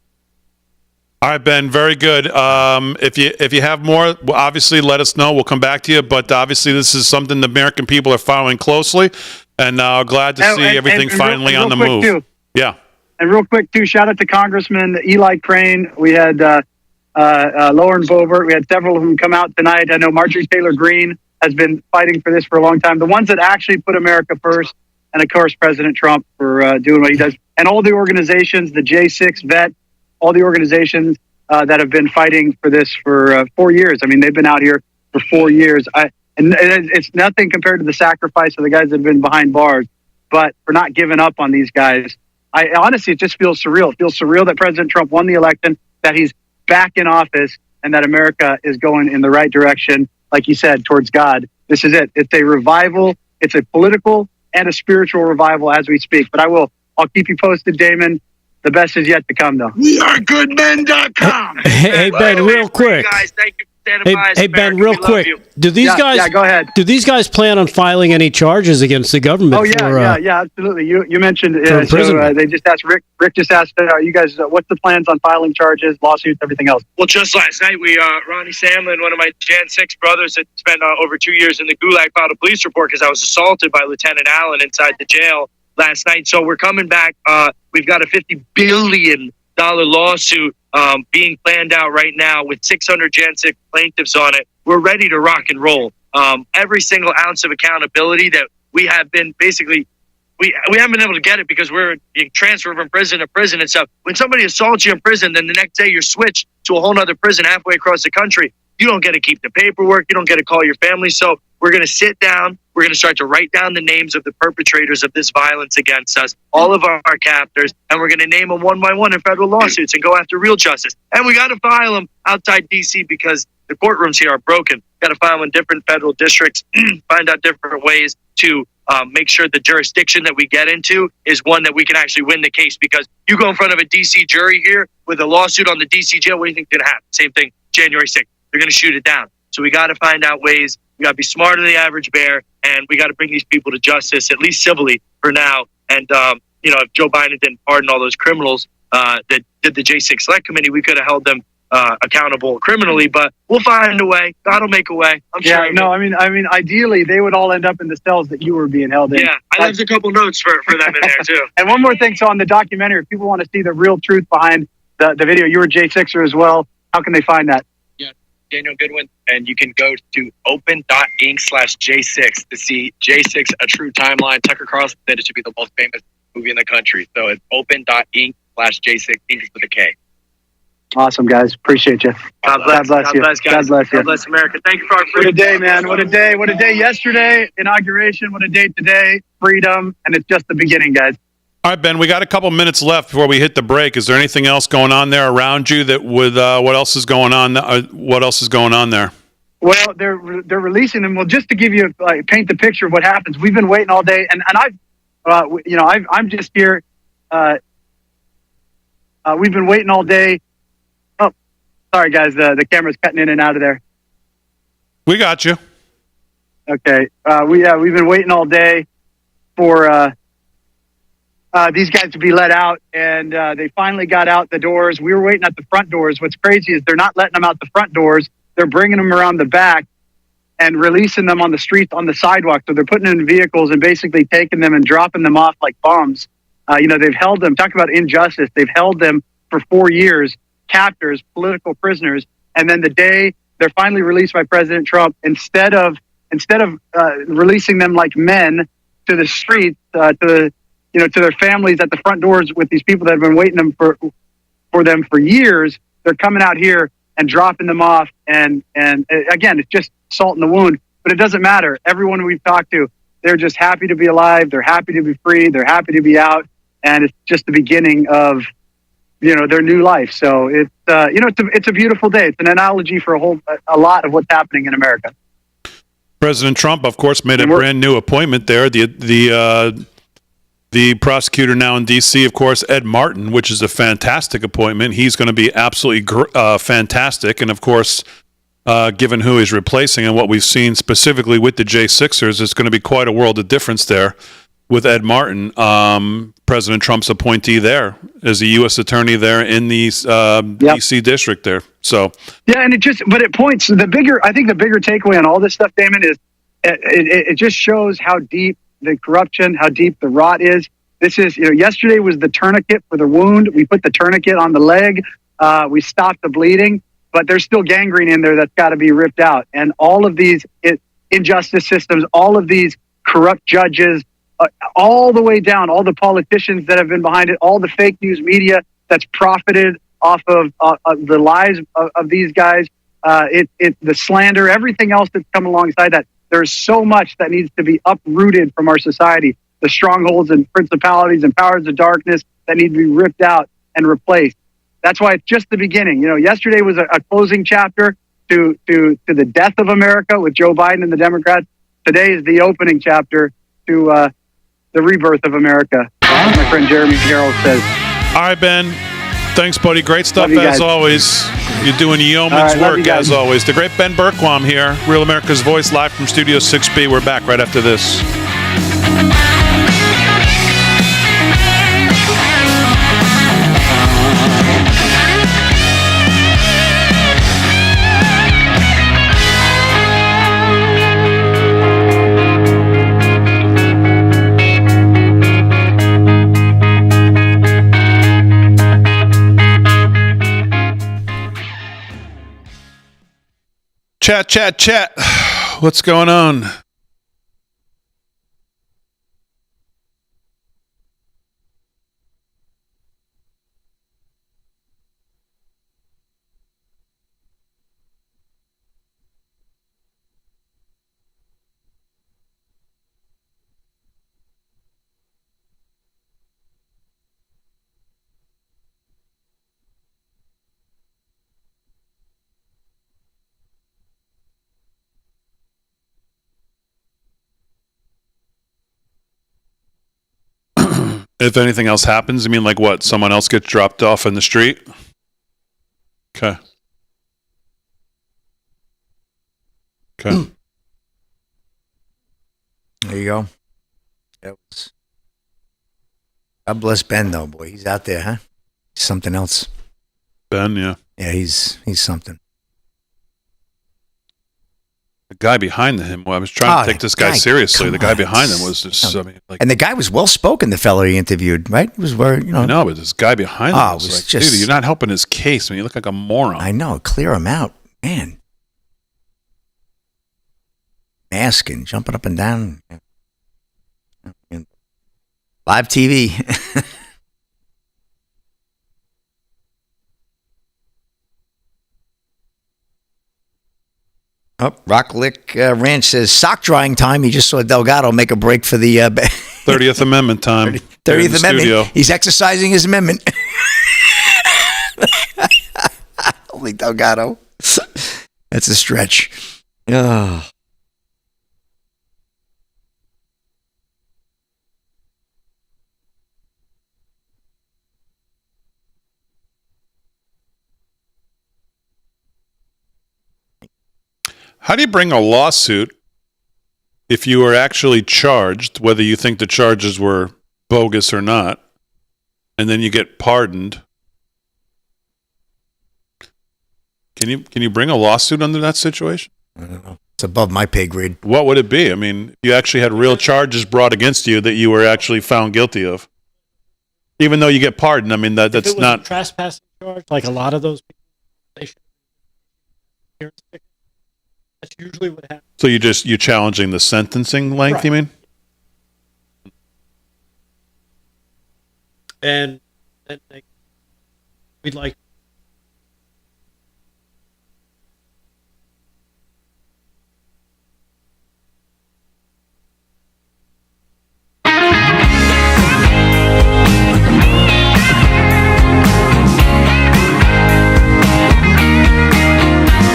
All right, Ben, very good. If you have more, obviously let us know. We'll come back to you. But obviously, this is something the American people are following closely, and glad to see everything finally on the move. Too. Yeah. And real quick too, shout out to Congressman Eli Crane. We had Lauren Boebert. We had several of them come out tonight. I know Marjorie Taylor Greene has been fighting for this for a long time. The ones that actually put America first, and of course President Trump for doing what he does, and all the organizations, the J6 Vet, all the organizations that have been fighting for this for 4 years. I mean, they've been out here for 4 years. And it's nothing compared to the sacrifice of the guys that have been behind bars, but for not giving up on these guys. Honestly, it just feels surreal. It feels surreal that President Trump won the election, that he's back in office, and that America is going in the right direction, like you said, towards God. This is it. It's a revival. It's a political and a spiritual revival as we speak. But I'll keep you posted, Damon. The best is yet to come, though. WeAreGoodMen.com. Hey, Ben, real quick. Guys, thank you standing by us. Hey, Ben, America. real We love quick, you. do these guys? Yeah, go ahead. Do these guys plan on filing any charges against the government? Oh yeah, absolutely. You mentioned for imprisonment. they just asked Rick just asked you guys what's the plans on filing charges, lawsuits, everything else. Well, just last night, Ronnie Samlin, one of my Jan 6 brothers that spent over 2 years in the Gulag, filed a police report because I was assaulted by Lieutenant Allen inside the jail last night. So we're coming back. We've got a $50 billion lawsuit being planned out right now with 600 Jan 6 plaintiffs on it. We're ready to rock and roll. Every single ounce of accountability that we have been basically, we haven't been able to get it because we're being transferred from prison to prison and stuff. When somebody assaults you in prison, then the next day you're switched to a whole other prison halfway across the country. You don't get to keep the paperwork. You don't get to call your family. So we're going to sit down. We're going to start to write down the names of the perpetrators of this violence against us, all of our captors, and we're going to name them one by one in federal lawsuits and go after real justice. And we got to file them outside D.C. because the courtrooms here are broken. Got to file them in different federal districts, find out different ways to make sure the jurisdiction that we get into is one that we can actually win the case. Because you go in front of a D.C. jury here with a lawsuit on the D.C. jail, what do you think is going to happen? Same thing, January 6th. They're going to shoot it down. So we got to find out ways. We got to be smarter than the average bear, and we got to bring these people to justice, at least civilly for now. And, if Joe Biden didn't pardon all those criminals that did the J6 Select Committee, we could have held them accountable criminally, but we'll find a way. God will make a way. I'm sure. No, I mean, ideally, they would all end up in the cells that you were being held in. Yeah, I left a couple notes for them in there, too. And one more thing, so on the documentary, if people want to see the real truth behind the video, you were J6er as well. How can they find that? Daniel Goodwin, and you can go to open.inc/J6 to see J6, A True Timeline. Tucker Carlson said it should be the most famous movie in the country. So it's open.inc/J6, Inc is with a K. Awesome, guys. Appreciate you. God bless you. God bless you. God bless America. Thank you for our What freedom. a day, man. What a day. What a day yesterday. Inauguration. What a day today. Freedom. And it's just the beginning, guys. All right, Ben, we got a couple minutes left before we hit the break. Is there anything else going on there around you that would what else is going on? What else is going on there? Well, they're releasing them. Well, just to give you paint the picture of what happens. We've been waiting all day, and I'm just here. We've been waiting all day. Oh, sorry, guys. The camera's cutting in and out of there. We got you. Okay. We've been waiting all day for these guys to be let out, and they finally got out the doors. We were waiting at the front doors. What's crazy is they're not letting them out the front doors. They're bringing them around the back and releasing them on the streets, on the sidewalk. So they're putting them in vehicles and basically taking them and dropping them off like bombs. They've held them. Talk about injustice. They've held them for 4 years, captors, political prisoners. And then the day they're finally released by President Trump, instead of releasing them like men to the streets, to their families at the front doors with these people that have been waiting for them for years, they're coming out here and dropping them off. And again, it's just salt in the wound, but it doesn't matter. Everyone we've talked to, they're just happy to be alive. They're happy to be free. They're happy to be out. And it's just the beginning of, their new life. So it's a beautiful day. It's an analogy for a lot of what's happening in America. President Trump, of course, made a brand new appointment there. The prosecutor now in D.C., of course, Ed Martin, which is a fantastic appointment. He's going to be absolutely fantastic. And, of course, given who he's replacing and what we've seen specifically with the J6ers, it's going to be quite a world of difference there with Ed Martin, President Trump's appointee there as a U.S. attorney there in the D.C. district there. So yeah, and it points I think the bigger takeaway on all this stuff, Damon, is it just shows how deep the corruption, how deep the rot is. This is, yesterday was the tourniquet for the wound. We put the tourniquet on the leg. We stopped the bleeding, but there's still gangrene in there that's got to be ripped out. And all of these injustice systems, all of these corrupt judges, all the way down, all the politicians that have been behind it, all the fake news media that's profited off of the lies of these guys, the slander, everything else that's come alongside that. There's so much that needs to be uprooted from our society. The strongholds and principalities and powers of darkness that need to be ripped out and replaced. That's why it's just the beginning. Yesterday was a closing chapter to the death of America with Joe Biden and the Democrats. Today is the opening chapter to the rebirth of America. My friend Jeremy Carroll says. All right, Ben. Thanks, buddy. Great stuff you as guys. always. You're doing yeoman's All right, love work you guys. as always. The great Ben Bergquam here, Real America's Voice, live from Studio 6B. We're back right after this. Chat. What's going on? If anything else happens, I mean, like what? Someone else gets dropped off in the street? Okay. There you go. God bless Ben, though, boy. He's out there, huh? He's something else. Ben, yeah. Yeah, he's something. The guy behind him, well, I was trying to take this guy seriously. The guy behind him was just, I mean, like. And the guy was well spoken, the fellow he interviewed, right? It was where, you know. I know, but this guy behind him was like, just, dude, you're not helping his case. I mean, you look like a moron. I know. Clear him out. Man. Asking, jumping up and down. Live TV. Oh, Rocklick Ranch says sock drying time. He just saw Delgado make a break for the 30th Amendment time. 30th Amendment. Studio. He's exercising his amendment. Holy Delgado. That's a stretch. Oh. How do you bring a lawsuit if you were actually charged, whether you think the charges were bogus or not, and then you get pardoned? Can you bring a lawsuit under that situation? I don't know. It's above my pay grade. What would it be? I mean, you actually had real charges brought against you that you were actually found guilty of. Even though you get pardoned, I mean, that's If it was not a trespassing charge, like a lot of those people, they should. That's usually what happens. So you're challenging the sentencing length, Right. you mean? And we'd like.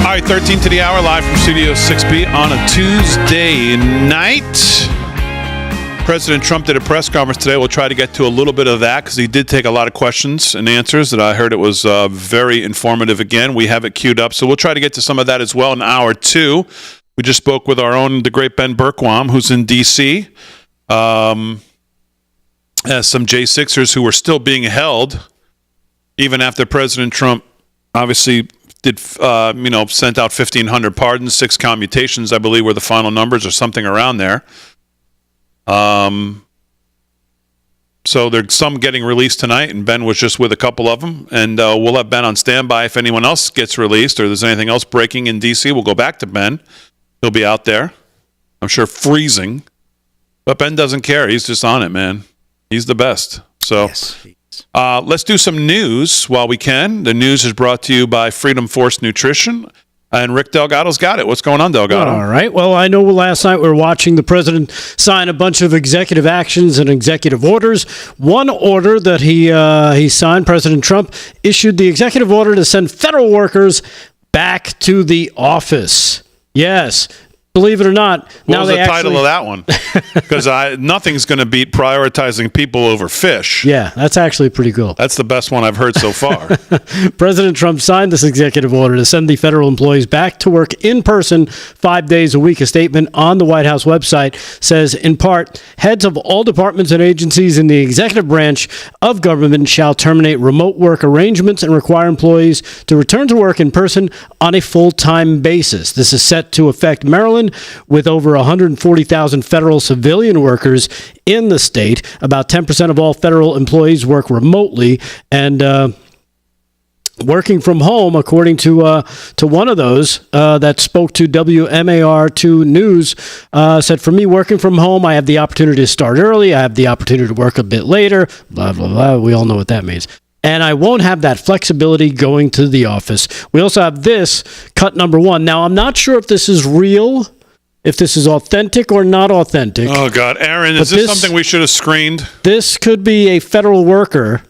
All right, 13 to the hour, live from Studio 6B on a Tuesday night. President Trump did a press conference today. We'll try to get to a little bit of that because he did take a lot of questions and answers that I heard it was very informative again. We have it queued up, so we'll try to get to some of that as well in hour two. We just spoke with our own, the great Ben Bergquam, who's in D.C., some J6ers who were still being held even after President Trump obviously did, sent out 1,500 pardons, 6 commutations, I believe, were the final numbers or something around there. So there's some getting released tonight, and Ben was just with a couple of them. And we'll have Ben on standby if anyone else gets released or there's anything else breaking in D.C. We'll go back to Ben. He'll be out there, I'm sure, freezing. But Ben doesn't care. He's just on it, man. He's the best. So Yes. let's do some news while we can. The news is brought to you by Freedom Force Nutrition. And Rick Delgado's got it. What's going on, Delgado? All right. Well, I know last night we were watching the president sign a bunch of executive actions and executive orders. One order that he signed, President Trump issued the executive order to send federal workers back to the office. Yes. Believe it or not, What was the title of that one? Because nothing's going to beat prioritizing people over fish. Yeah, that's actually pretty cool. That's the best one I've heard so far. President Trump signed this executive order to send the federal employees back to work in person 5 days a week. A statement on the White House website says, in part, heads of all departments and agencies in the executive branch of government shall terminate remote work arrangements and require employees to return to work in person on a full-time basis. This is set to affect Maryland, with over 140,000 federal civilian workers in the state. About 10% of all federal employees work remotely, and working from home, according to one of those that spoke to WMAR2 News, said, for me, working from home, I have the opportunity to start early. I have the opportunity to work a bit later, blah, blah, blah. We all know what that means. And I won't have that flexibility going to the office. We also have this, cut number 1. Now, I'm not sure if this is real, if this is authentic or not authentic. Oh, God. Aaron, is this something we should have screened? This could be a federal worker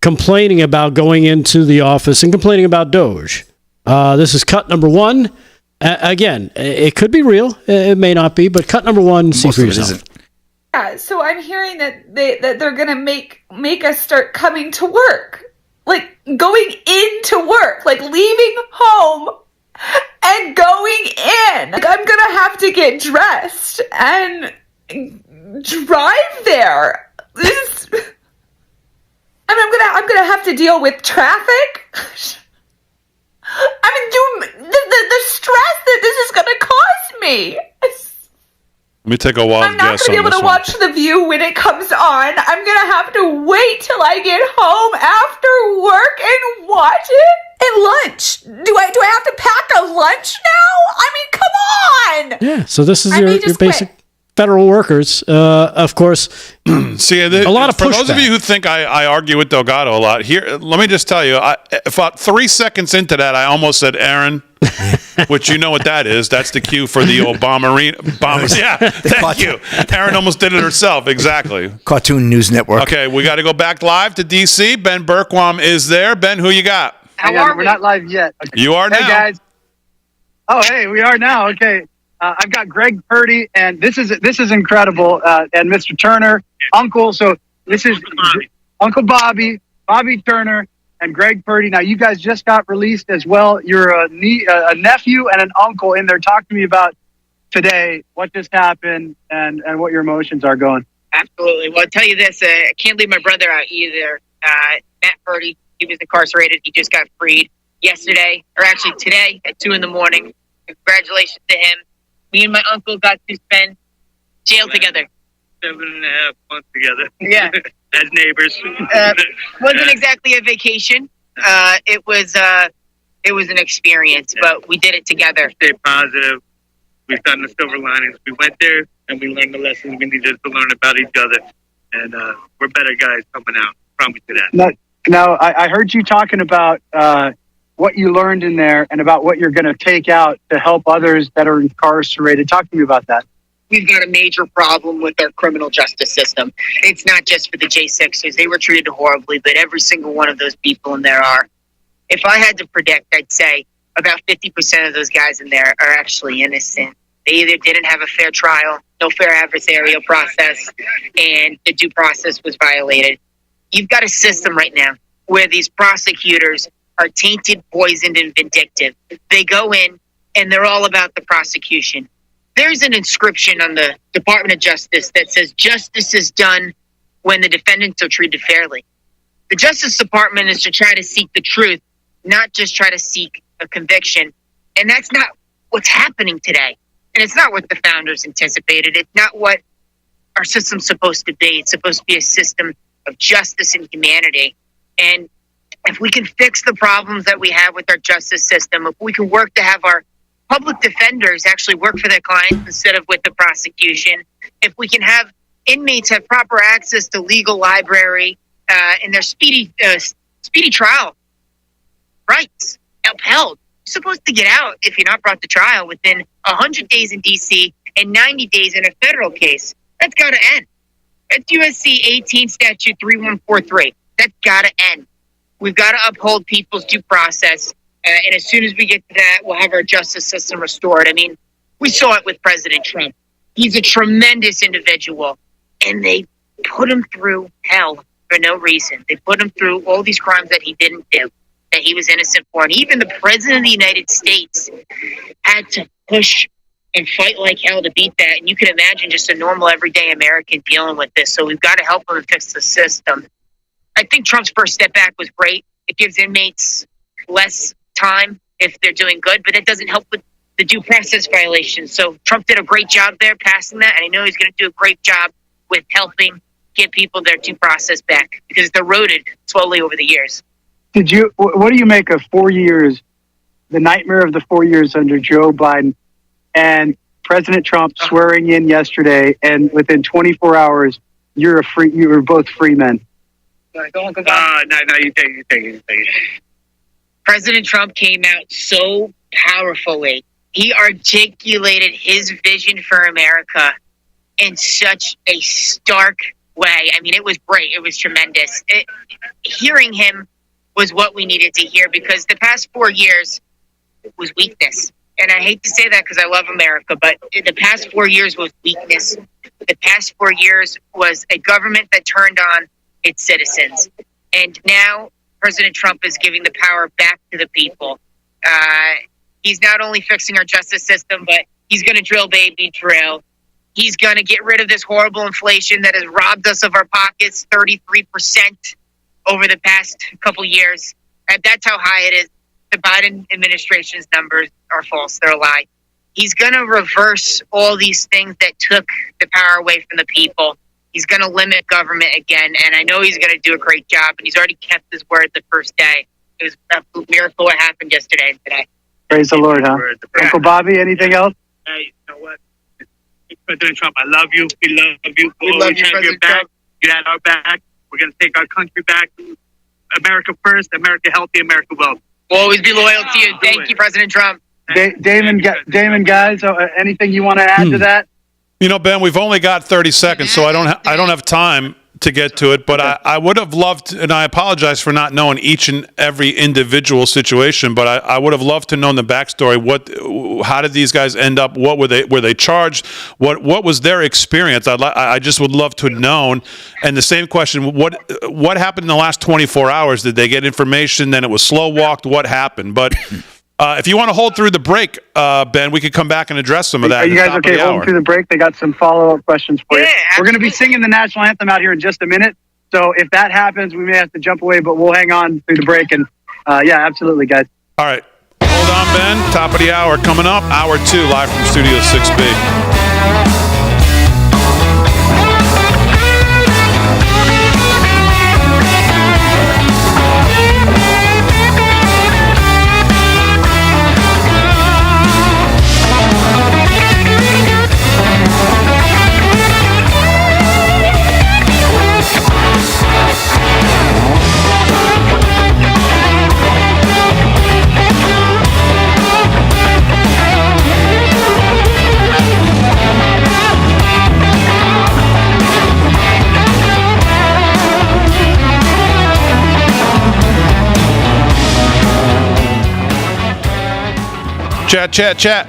complaining about going into the office and complaining about Doge. This is cut number 1. Again, it could be real. It may not be, but cut number 1, see for yourself. Yeah, so I'm hearing that they're gonna make us start coming to work, like going into work, like leaving home and going in. Like I'm gonna have to get dressed and drive there. I'm gonna have to deal with traffic. I mean, the stress that this is gonna cause me. Let me take a wild guess on this one. I'm not going to be able to watch The View when it comes on. I'm going to have to wait till I get home after work and watch it. And lunch. Do I have to pack a lunch now? I mean, come on. Yeah, so this is your basic federal workers. Of course, see, a lot of pushback. For those of you who think I argue with Delgado a lot, here, let me just tell you, about 3 seconds into that, I almost said, Aaron, which you know what that is. That's the cue for the Obama. Yeah, thank you. Aaron almost did it herself. Exactly. Cartoon News Network. Okay, we got to go back live to D.C. Ben Berkwam is there. Ben, who you got? We're not live yet. Okay. You are now. Hey, guys. Oh, hey, we are now. Okay. I've got Greg Purdy, and this is incredible. And Mr. Turner, Uncle. So this is Uncle Bobby Turner, and Greg Purdy. Now, you guys just got released as well. You're a nephew and an uncle in there. Talk to me about today, what just happened, and what your emotions are going. Absolutely. Well, I'll tell you this. I can't leave my brother out either. Matt Purdy, he was incarcerated. He just got freed yesterday, or actually today at 2 a.m. Congratulations to him. Me and my uncle got to spend jail together. 7.5 months together. Yeah. As neighbors. Wasn't exactly a vacation. It was an experience, but we did it together. Stay positive. We found the silver linings. We went there and we learned the lessons we needed to learn about each other. And we're better guys coming out. Promise you that. Now, I heard you talking about what you learned in there and about what you're going to take out to help others that are incarcerated. Talk to me about that. We've got a major problem with our criminal justice system. It's not just for the J6ers. They were treated horribly, but every single one of those people in there are. If I had to predict, I'd say about 50% of those guys in there are actually innocent. They either didn't have a fair trial, no fair adversarial process, and the due process was violated. You've got a system right now where these prosecutors are tainted, poisoned, and vindictive. They go in, and they're all about the prosecution. There's an inscription on the Department of Justice that says justice is done when the defendants are treated fairly. The Justice Department is to try to seek the truth, not just try to seek a conviction. And that's not what's happening today. And it's not what the founders anticipated. It's not what our system's supposed to be. It's supposed to be a system of justice and humanity. And if we can fix the problems that we have with our justice system, if we can work to have our public defenders actually work for their clients instead of with the prosecution, if we can have inmates have proper access to legal library and their speedy trial rights upheld. You're supposed to get out if you're not brought to trial within 100 days in D.C. and 90 days in a federal case. That's got to end. That's USC 18 Statute 3143. That's got to end. We've got to uphold people's due process. And as soon as we get to that, we'll have our justice system restored. I mean, We saw it with President Trump. He's a tremendous individual, and they put him through hell for no reason. They put him through all these crimes that he didn't do, that he was innocent for. And even the President of the United States had to push and fight like hell to beat that. And you can imagine just a normal, everyday American dealing with this. So we've got to help him fix the system. I think Trump's first step back was great. It gives inmates less time if they're doing good, but that doesn't help with the due process violations. So Trump did a great job there passing that, and I know he's going to do a great job with helping get people their due process back because it's eroded slowly over the years. What do you make of 4 years, the nightmare of the 4 years under Joe Biden and President Trump swearing in yesterday, and within 24 hours, you were both free men? No, you take it. President Trump came out so powerfully. He articulated his vision for America in such a stark way. I mean, it was great. It was tremendous. Hearing him was what we needed to hear because the past 4 years was weakness. And I hate to say that because I love America, but the past 4 years was weakness. The past 4 years was a government that turned on its citizens. And now President Trump is giving the power back to the people. He's not only fixing our justice system, but he's going to drill, baby, drill. He's going to get rid of this horrible inflation that has robbed us of our pockets 33% over the past couple years. And that's how high it is. The Biden administration's numbers are false. They're a lie. He's going to reverse all these things that took the power away from the people. He's going to limit government again. And I know he's going to do a great job. And he's already kept his word the first day. It was a miracle what happened yesterday and today. Praise the Lord, huh? Uncle Bobby, anything else? Hey, you know what? President Trump, I love you. We love you. We love you, President Trump. You had our back. We're going to take our country back. America first, America healthy, America wealthy. We'll always be loyal to you. Thank you, President Trump. Damon, guys, anything you want to add to that? You know, Ben, we've only got 30 seconds, so I don't have time to get to it, but I would have loved, and I apologize for not knowing each and every individual situation, but I would have loved to know the backstory. How did these guys end up? What were they charged? What was their experience? I just would love to have known. And the same question: what happened in the last 24 hours? Did they get information? Then it was slow walked. What happened? But if you want to hold through the break, Ben, we could come back and address some of that. Are you guys okay holding through the break? They got some follow-up questions for you. We're going to be singing the national anthem out here in just a minute. So if that happens, we may have to jump away, but we'll hang on through the break. And yeah, absolutely, guys. All right. Hold on, Ben. Top of the hour coming up. Hour 2, live from Studio 6B. Chat.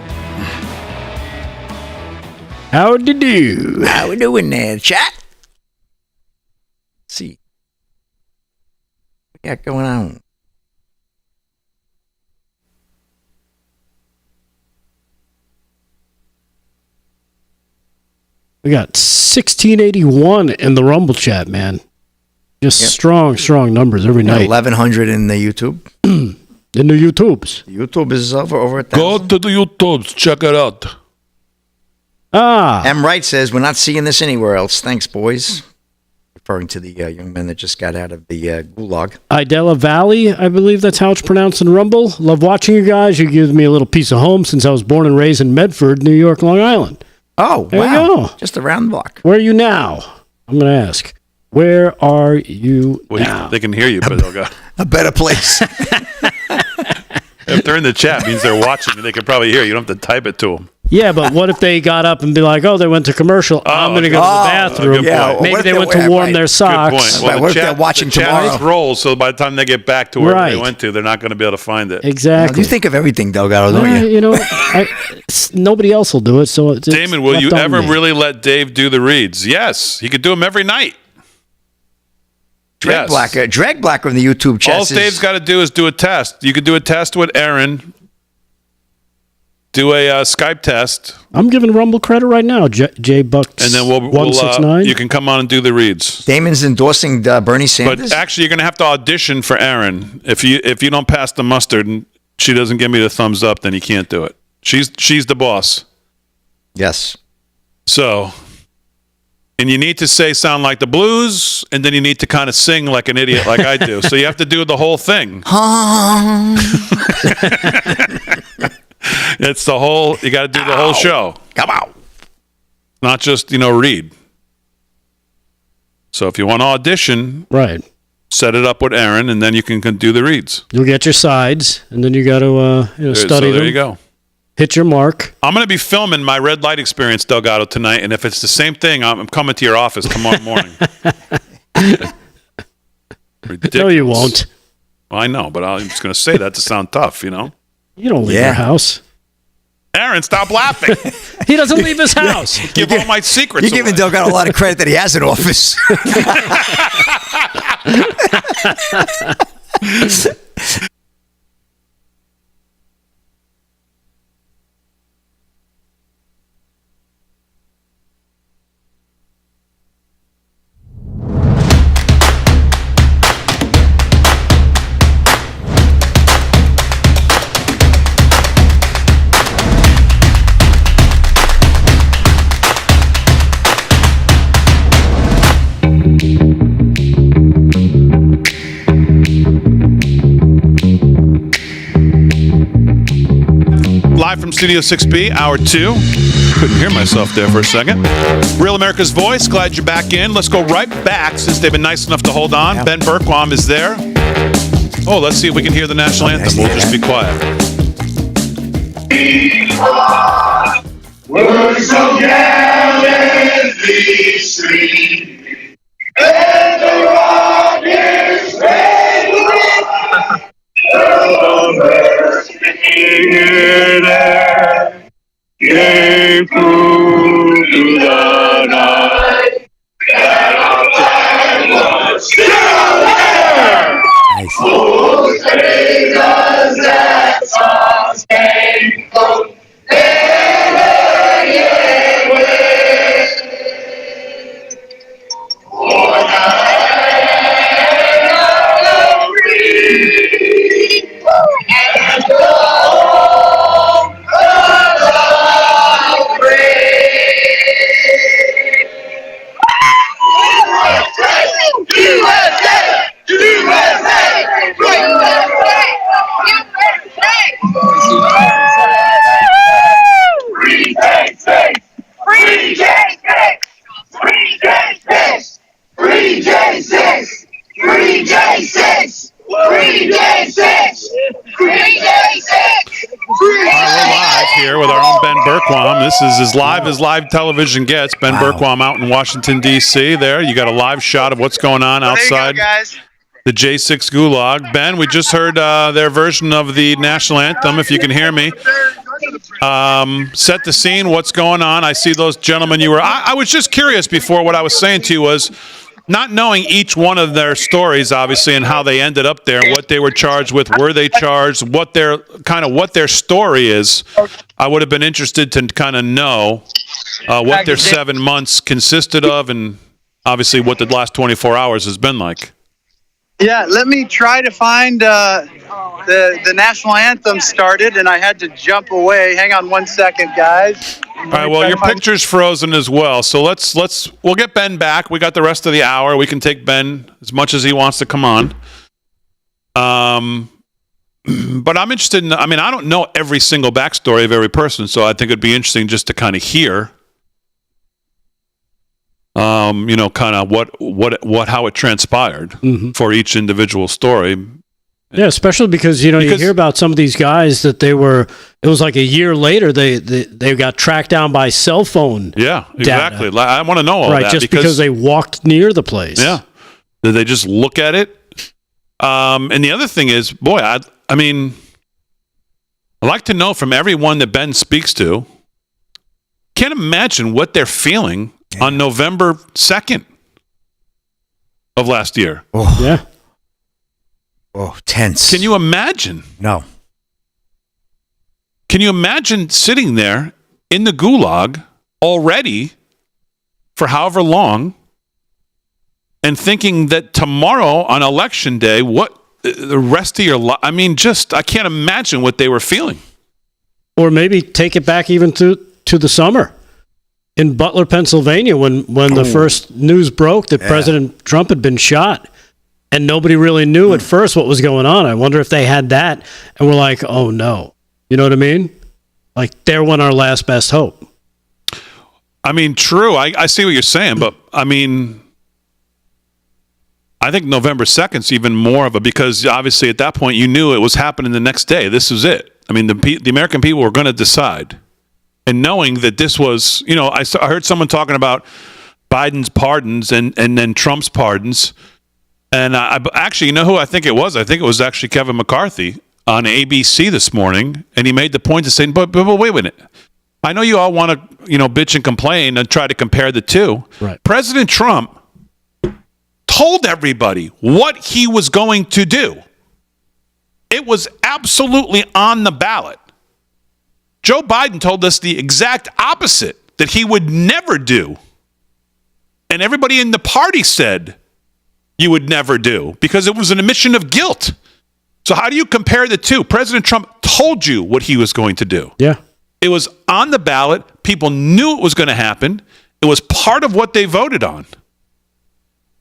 Howdy do? How we doing there, chat? Let's see. What we got going on? We got 1681 in the Rumble chat, man. Just strong numbers every night. 1,100 in the YouTube. In the YouTubes. YouTube is over 1,000. Go to the YouTubes. Check it out. M. Wright says, we're not seeing this anywhere else. Thanks, boys. Referring to the young men that just got out of the gulag. Idella Valley, I believe that's how it's pronounced in Rumble. Love watching you guys. You give me a little piece of home since I was born and raised in Medford, New York, Long Island. Oh, there wow. You go. Just around the block. Where are you now? I'm going to ask. Where are you now? They can hear you, but they'll go. A better place. If they're in the chat, it means they're watching. They can probably hear you. You don't have to type it to them. Yeah, but what if they got up and be like, "Oh, they went to commercial. I'm going to go to the bathroom." Yeah, maybe they went to warm their socks. Good point. Well, what if they're watching the tomorrow? chat rolls, so by the time they get back to where Right. they went to, they're not going to be able to find it. Exactly. You think of everything, Delgado, don't you? You know, nobody else will do it. So, it's Damon, will left you on ever me. really let Dave do the reads? Yes, he could do them every night. Dreg Blacker in the YouTube chat. All Dave's got to do is do a test. You could do a test with Aaron. Do a Skype test, I'm giving Rumble credit right now. J Bucks, and then we'll 169. you can come on and do the reads. Damon's endorsing Bernie Sanders. But actually, you're going to have to audition for Aaron. If you don't pass the mustard and she doesn't give me the thumbs up, then you can't do it. She's the boss. Yes. So, and you need to sound like the Blues, and then you need to kind of sing like an idiot like I do. So you have to do the whole thing. It's the whole. You got to do the whole show. Come on. Not just read. So if you want to audition, Right. set it up with Aaron, and then you can do the reads. You'll get your sides, and then you got to study so them. there you go. Hit your mark. I'm going to be filming my red light experience, Delgado, tonight, and if it's the same thing, I'm coming to your office tomorrow morning. Ridiculous. No, you won't. Well, I know, but I'm just going to say that to sound tough, You don't leave your house. Aaron, stop laughing. He doesn't leave his house. Give all my secrets You're giving Delgado a lot of credit that he has an office. Live from Studio 6B, Hour 2. Couldn't hear myself there for a second. Real America's Voice, glad you're back in. Let's go right back since they've been nice enough to hold on. Yeah. Ben Berquam is there. Oh, let's see if we can hear the national anthem. We'll just be quiet. We're so gallantly streaming, and the rockets red numbers in air, gave proof to the night that our flag was still there. Who saved us that songs came from Here with our own Ben Berquam. This is as live television gets. Ben Berquam out in Washington, D.C. There, you got a live shot of what's going on outside the J6 Gulag. Ben, we just heard their version of the national anthem, if you can hear me. Set the scene, what's going on. I see those gentlemen you were... I was just curious before. What I was saying to you was, not knowing each one of their stories, obviously, and how they ended up there, what they were charged with, were they charged, what their story is, I would have been interested to kind of know what their 7 months consisted of, and obviously what the last 24 hours has been like. Yeah, let me try to find the national anthem started, and I had to jump away. Hang on 1 second, guys. All right, well, your picture's frozen as well, so we'll get Ben back. We got the rest of the hour. We can take Ben as much as he wants to come on. But I'm interested in, I don't know every single backstory of every person, so I think it'd be interesting just to kind of hear, kind of how it transpired for each individual story. Yeah, especially because you hear about some of these guys that it was like a year later they got tracked down by cell phone. Yeah, exactly. Data. I want to know all that. Just because they walked near the place. Yeah. Did they just look at it? And the other thing is, boy, I mean, I'd like to know from everyone that Ben speaks to, can't imagine what they're feeling on November 2nd of last year. Oh. Yeah. Oh, tense. Can you imagine? No. Can you imagine sitting there in the gulag already for however long and thinking that tomorrow on election day, what the rest of your life, I mean, I can't imagine what they were feeling. Or maybe take it back even to the summer in Butler, Pennsylvania, when the first news broke that President Trump had been shot. And nobody really knew at first what was going on. I wonder if they had that and were like, oh, no. You know what I mean? Like, there went our last best hope. I mean, true. I see what you're saying. But, I mean, I think November 2nd is even more of because obviously at that point you knew it was happening the next day. This was it. I mean, the American people were going to decide. And knowing that this was, I heard someone talking about Biden's pardons and then Trump's pardons. And I actually, you know who I think it was? I think it was actually Kevin McCarthy on ABC this morning, and he made the point of saying, but wait a minute. I know you all want to, bitch and complain and try to compare the two. Right. President Trump told everybody what he was going to do. It was absolutely on the ballot. Joe Biden told us the exact opposite, that he would never do. And everybody in the party said, you would never do, because it was an admission of guilt. So how do you compare the two? President Trump told you what he was going to do. Yeah. It was on the ballot. People knew it was going to happen. It was part of what they voted on.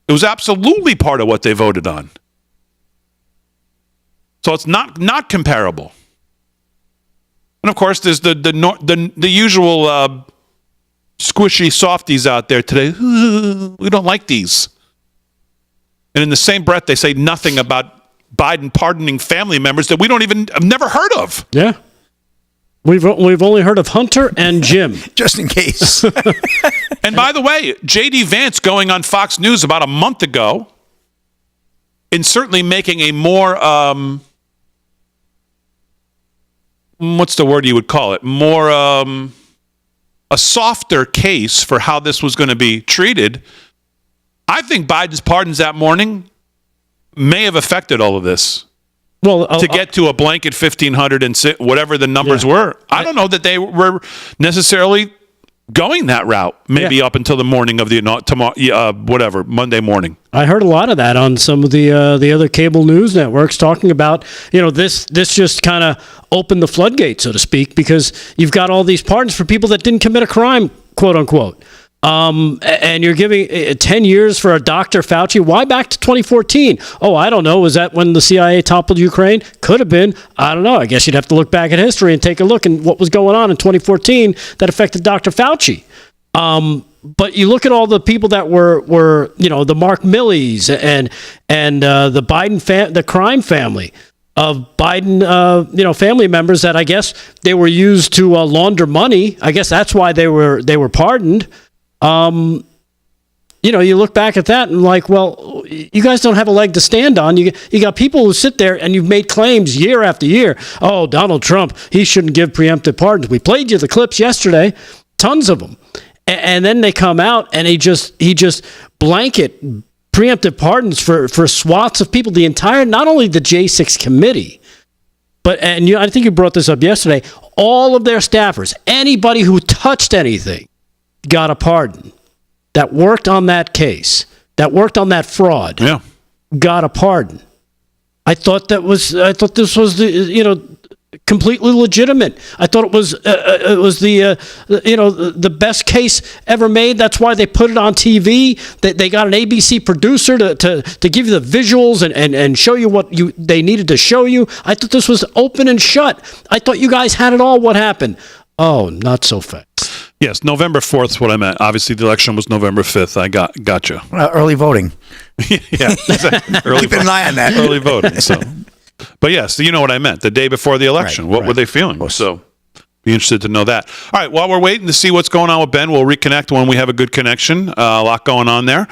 It was absolutely part of what they voted on. So it's not comparable. And of course, there's the usual squishy softies out there today. We don't like these. And in the same breath, they say nothing about Biden pardoning family members that we have never heard of. Yeah. We've only heard of Hunter and Jim. Just in case. And by the way, J.D. Vance going on Fox News about a month ago and certainly making a more, what's the word you would call it? More, a softer case for how this was going to be treated. I think Biden's pardons that morning may have affected all of this. Well, to get to a blanket 1,500 and whatever the numbers were. I don't know that they were necessarily going that route, maybe up until the morning of the Monday morning. I heard a lot of that on some of the other cable news networks talking about, this just kind of opened the floodgate, so to speak, because you've got all these pardons for people that didn't commit a crime, quote unquote. And you're giving 10 years for a Dr. Fauci. Why back to 2014? Oh, I don't know. Was that when the CIA toppled Ukraine? Could have been. I don't know. I guess you'd have to look back at history and take a look at what was going on in 2014 that affected Dr. Fauci. But you look at all the people that were the Mark Millies and the Biden the crime family of Biden, family members that I guess they were used to launder money. I guess that's why they were pardoned. You look back at that and like, well, you guys don't have a leg to stand on. You got people who sit there and you've made claims year after year. Oh, Donald Trump, he shouldn't give preemptive pardons. We played you the clips yesterday, tons of them. And then they come out and he just blanket preemptive pardons for swaths of people, the entire, not only the J6 committee, but, I think you brought this up yesterday, all of their staffers, anybody who touched anything, got a pardon. That worked on that case, that worked on that fraud, got a pardon. I thought this was completely legitimate. I thought it was the best case ever made. That's why they put it on TV. They got an ABC producer to give you the visuals and show you what they needed to show you. I thought this was open and shut. I thought you guys had it all. What happened? Oh, not so fast. Yes, November 4th is what I meant. Obviously, the election was November 5th. I gotcha. Early voting. Yeah. Keeping an eye on that. Early voting. So, But yes, you know what I meant. The day before the election, what were they feeling? So be interested to know that. All right, while we're waiting to see what's going on with Ben, we'll reconnect when we have a good connection. A lot going on there.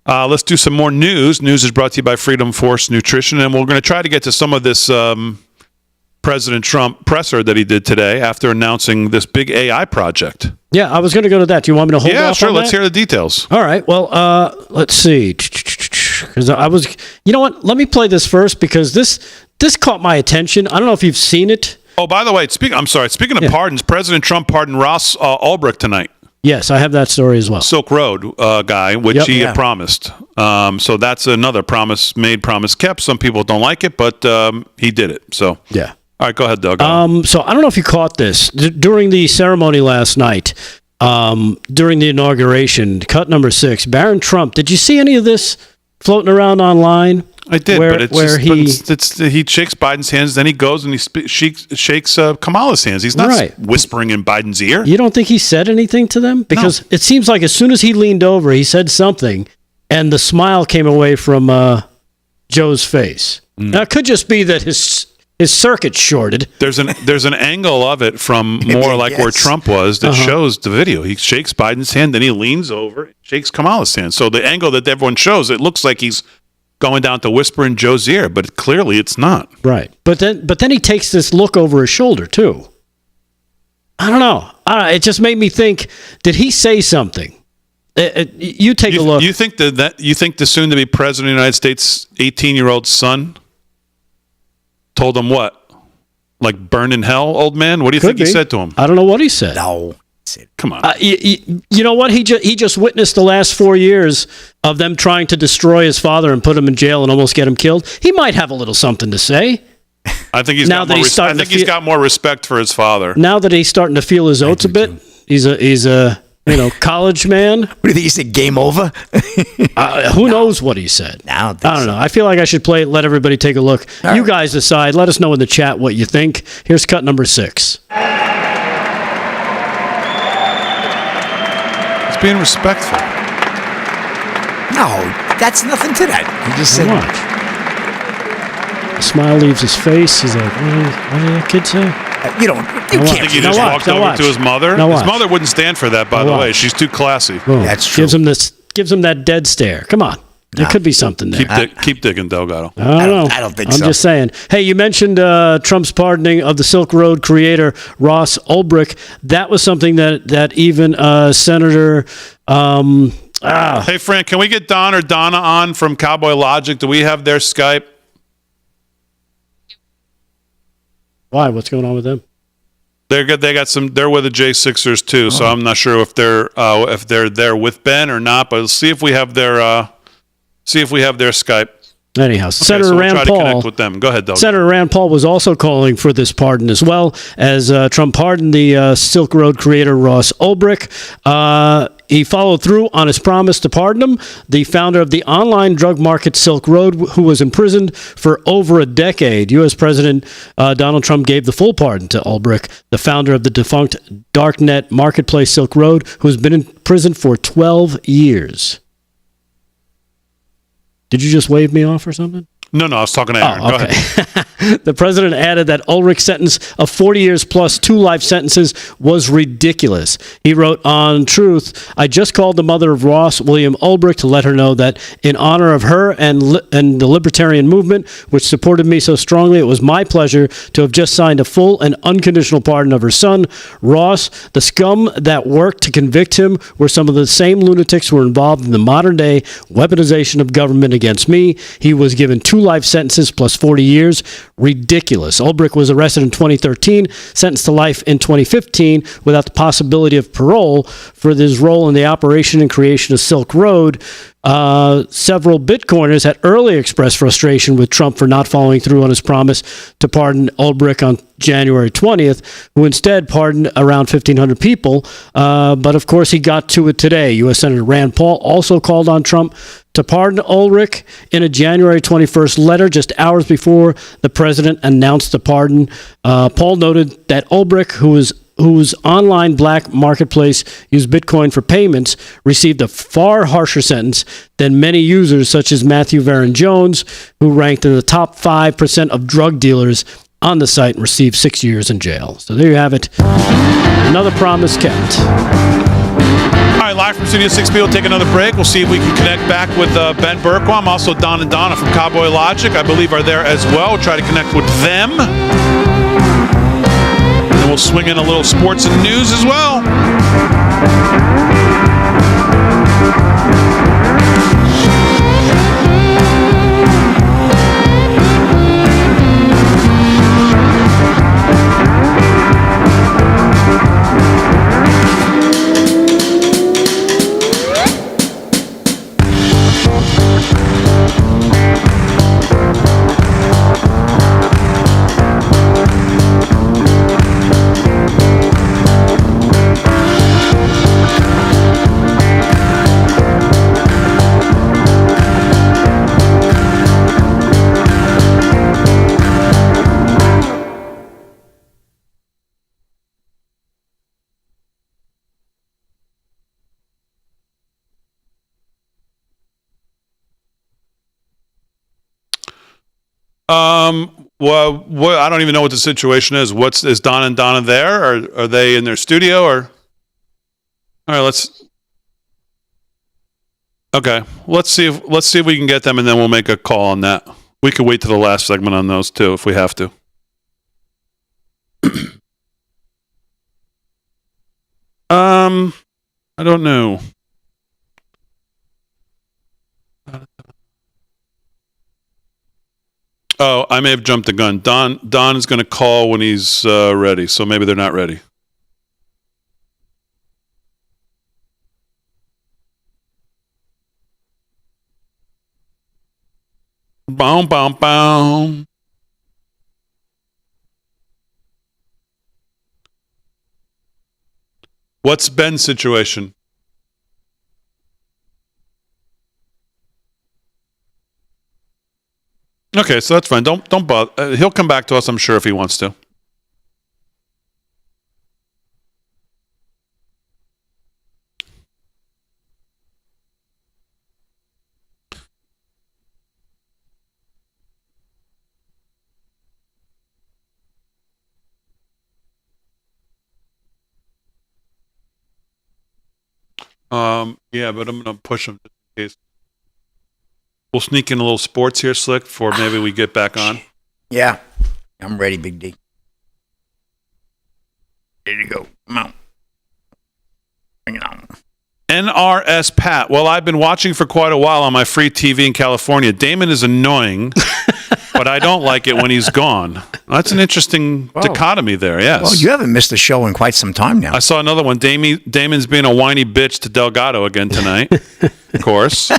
Let's do some more news. News is brought to you by Freedom Force Nutrition, and we're going to try to get to some of this President Trump presser that he did today after announcing this big AI project. Yeah, I was going to go to that. Do you want me to hold off sure. on Let's that? hear the details. All right. Well, let's see. Because you know what? Let me play this first because this caught my attention. I don't know if you've seen it. Oh, by the way, speaking of pardons, President Trump pardoned Ross Ulbricht tonight. Yes, I have that story as well. Silk Road guy, which he had promised. So that's another promise made, promise kept. Some people don't like it, but he did it. So yeah. All right, go ahead, Doug. So I don't know if you caught this during the ceremony last night. During the inauguration, cut number 6, Barron Trump. Did you see any of this floating around online? I did, but he shakes Biden's hands, then he goes and he shakes Kamala's hands. He's not whispering in Biden's ear. You don't think he said anything to them? Because it seems like as soon as he leaned over, he said something, and the smile came away from Joe's face. Now, it could just be that his circuit shorted. There's an angle of it from more like where Trump was that shows the video. He shakes Biden's hand, then he leans over, shakes Kamala's hand. So the angle that everyone shows, it looks like he's going down to whisper in Joe's ear, but clearly it's not. Right. But then he takes this look over his shoulder too. I don't know. It just made me think, did he say something? You take a look. You think the soon to be president of the United States 18-year-old son told him what? Like burn in hell, old man? What do you think he said to him? I don't know what he said. No. Come on. You know what? He just witnessed the last 4 years of them trying to destroy his father and put him in jail and almost get him killed. He might have a little something to say. I think he's got more respect for his father. Now that he's starting to feel his oats a bit, he's a college man. What do you think? He said game over? Who knows what he said? I don't know. I feel like I should play it, let everybody take a look. All you guys decide. Let us know in the chat what you think. Here's cut number 6. He's being respectful. No, that's nothing to that. He just said... Watch. The smile leaves his face. He's like, what did that kid say? You can't. Think he just walked over to his mother? His mother wouldn't stand for that, by the way. She's too classy. Boom. That's true. Gives him that dead stare. Come on. There could be something there. Keep digging, Delgado. I don't know. I don't think so. I'm just saying. Hey, you mentioned Trump's pardoning of the Silk Road creator, Ross Ulbricht. That was something that even Senator... Hey, Frank, can we get Don or Donna on from Cowboy Logic? Do we have their Skype? Why? What's going on with them? They got some. They're with the J6ers too, so I'm not sure if they're there with Ben or not. But let's see if we have their Skype. Anyhow, Senator Rand Paul. To connect with them. Go ahead, Doug. Senator Rand Paul was also calling for this pardon as well, as Trump pardoned the Silk Road creator Ross Ulbricht. He followed through on his promise to pardon him. The founder of the online drug market Silk Road, who was imprisoned for over a decade. U.S. President Donald Trump gave the full pardon to Ulbricht, the founder of the defunct darknet marketplace Silk Road, who has been in prison for 12 years. Did you just wave me off or something? No, I was talking to Aaron. Go ahead. The president added that Ulbricht's sentence of 40 years plus 2 life sentences was ridiculous. He wrote on Truth, I just called the mother of Ross, William Ulbricht, to let her know that in honor of her and the libertarian movement, which supported me so strongly, it was my pleasure to have just signed a full and unconditional pardon of her son, Ross. The scum that worked to convict him were some of the same lunatics who were involved in the modern-day weaponization of government against me. He was given 2 life sentences plus 40 years. Ridiculous. Ulbricht was arrested in 2013, sentenced to life in 2015 without the possibility of parole for his role in the operation and creation of Silk Road. Several Bitcoiners had earlier expressed frustration with Trump for not following through on his promise to pardon Ulbricht on January 20th, who instead pardoned around 1,500 people. But of course, he got to it today. U.S. Senator Rand Paul also called on Trump to pardon Ulbricht in a January 21st letter just hours before the president announced the pardon. Paul noted that Ulbricht, who was whose online black marketplace used Bitcoin for payments, received a far harsher sentence than many users such as Matthew Varon Jones, who ranked in the top 5% of drug dealers on the site and received 6 years in jail. So there you have it. Another promise kept. All right, live from Studio 6B, we'll take another break. We'll see if we can connect back with Ben Berquam. Also, Don and Donna from Cowboy Logic, I believe, are there as well. We'll try to connect with them. And then we'll swing in a little sports and news as well. Well, I don't even know what the situation is. Is Don and Donna there, or are they in their studio? Or all right, let's see if we can get them, and then we'll make a call on that. We could wait to the last segment on those too, if we have to. I don't know. Oh, I may have jumped the gun. Don is going to call when he's ready, so maybe they're not ready. Boom, boom, boom. What's Ben's situation? Okay, so that's fine. Don't bother. He'll come back to us, I'm sure, if he wants to. Yeah, but I'm gonna push him just in case. We'll sneak in a little sports here, Slick, before maybe we get back on. Yeah. I'm ready, Big D. There you go. Come on. Bring it on. NRS Pat. Well, I've been watching for quite a while on my free TV in California. Damon is annoying, but I don't like it when he's gone. That's an interesting dichotomy there, yes. Well, you haven't missed a show in quite some time now. I saw another one. Damon's being a whiny bitch to Delgado again tonight, of course.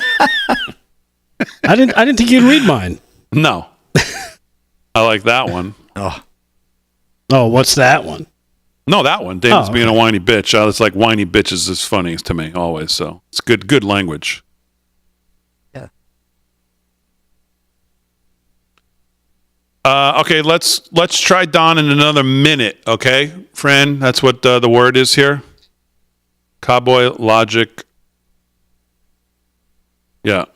I didn't think you'd read mine. No. I like that one. Oh, what's that one? No, that one. Damon's being a whiny bitch. It's like whiny bitches is funny to me always. So it's good language. Yeah. Okay, let's try Don in another minute. Okay, Fran, that's what the word is here. Cowboy Logic. Yeah.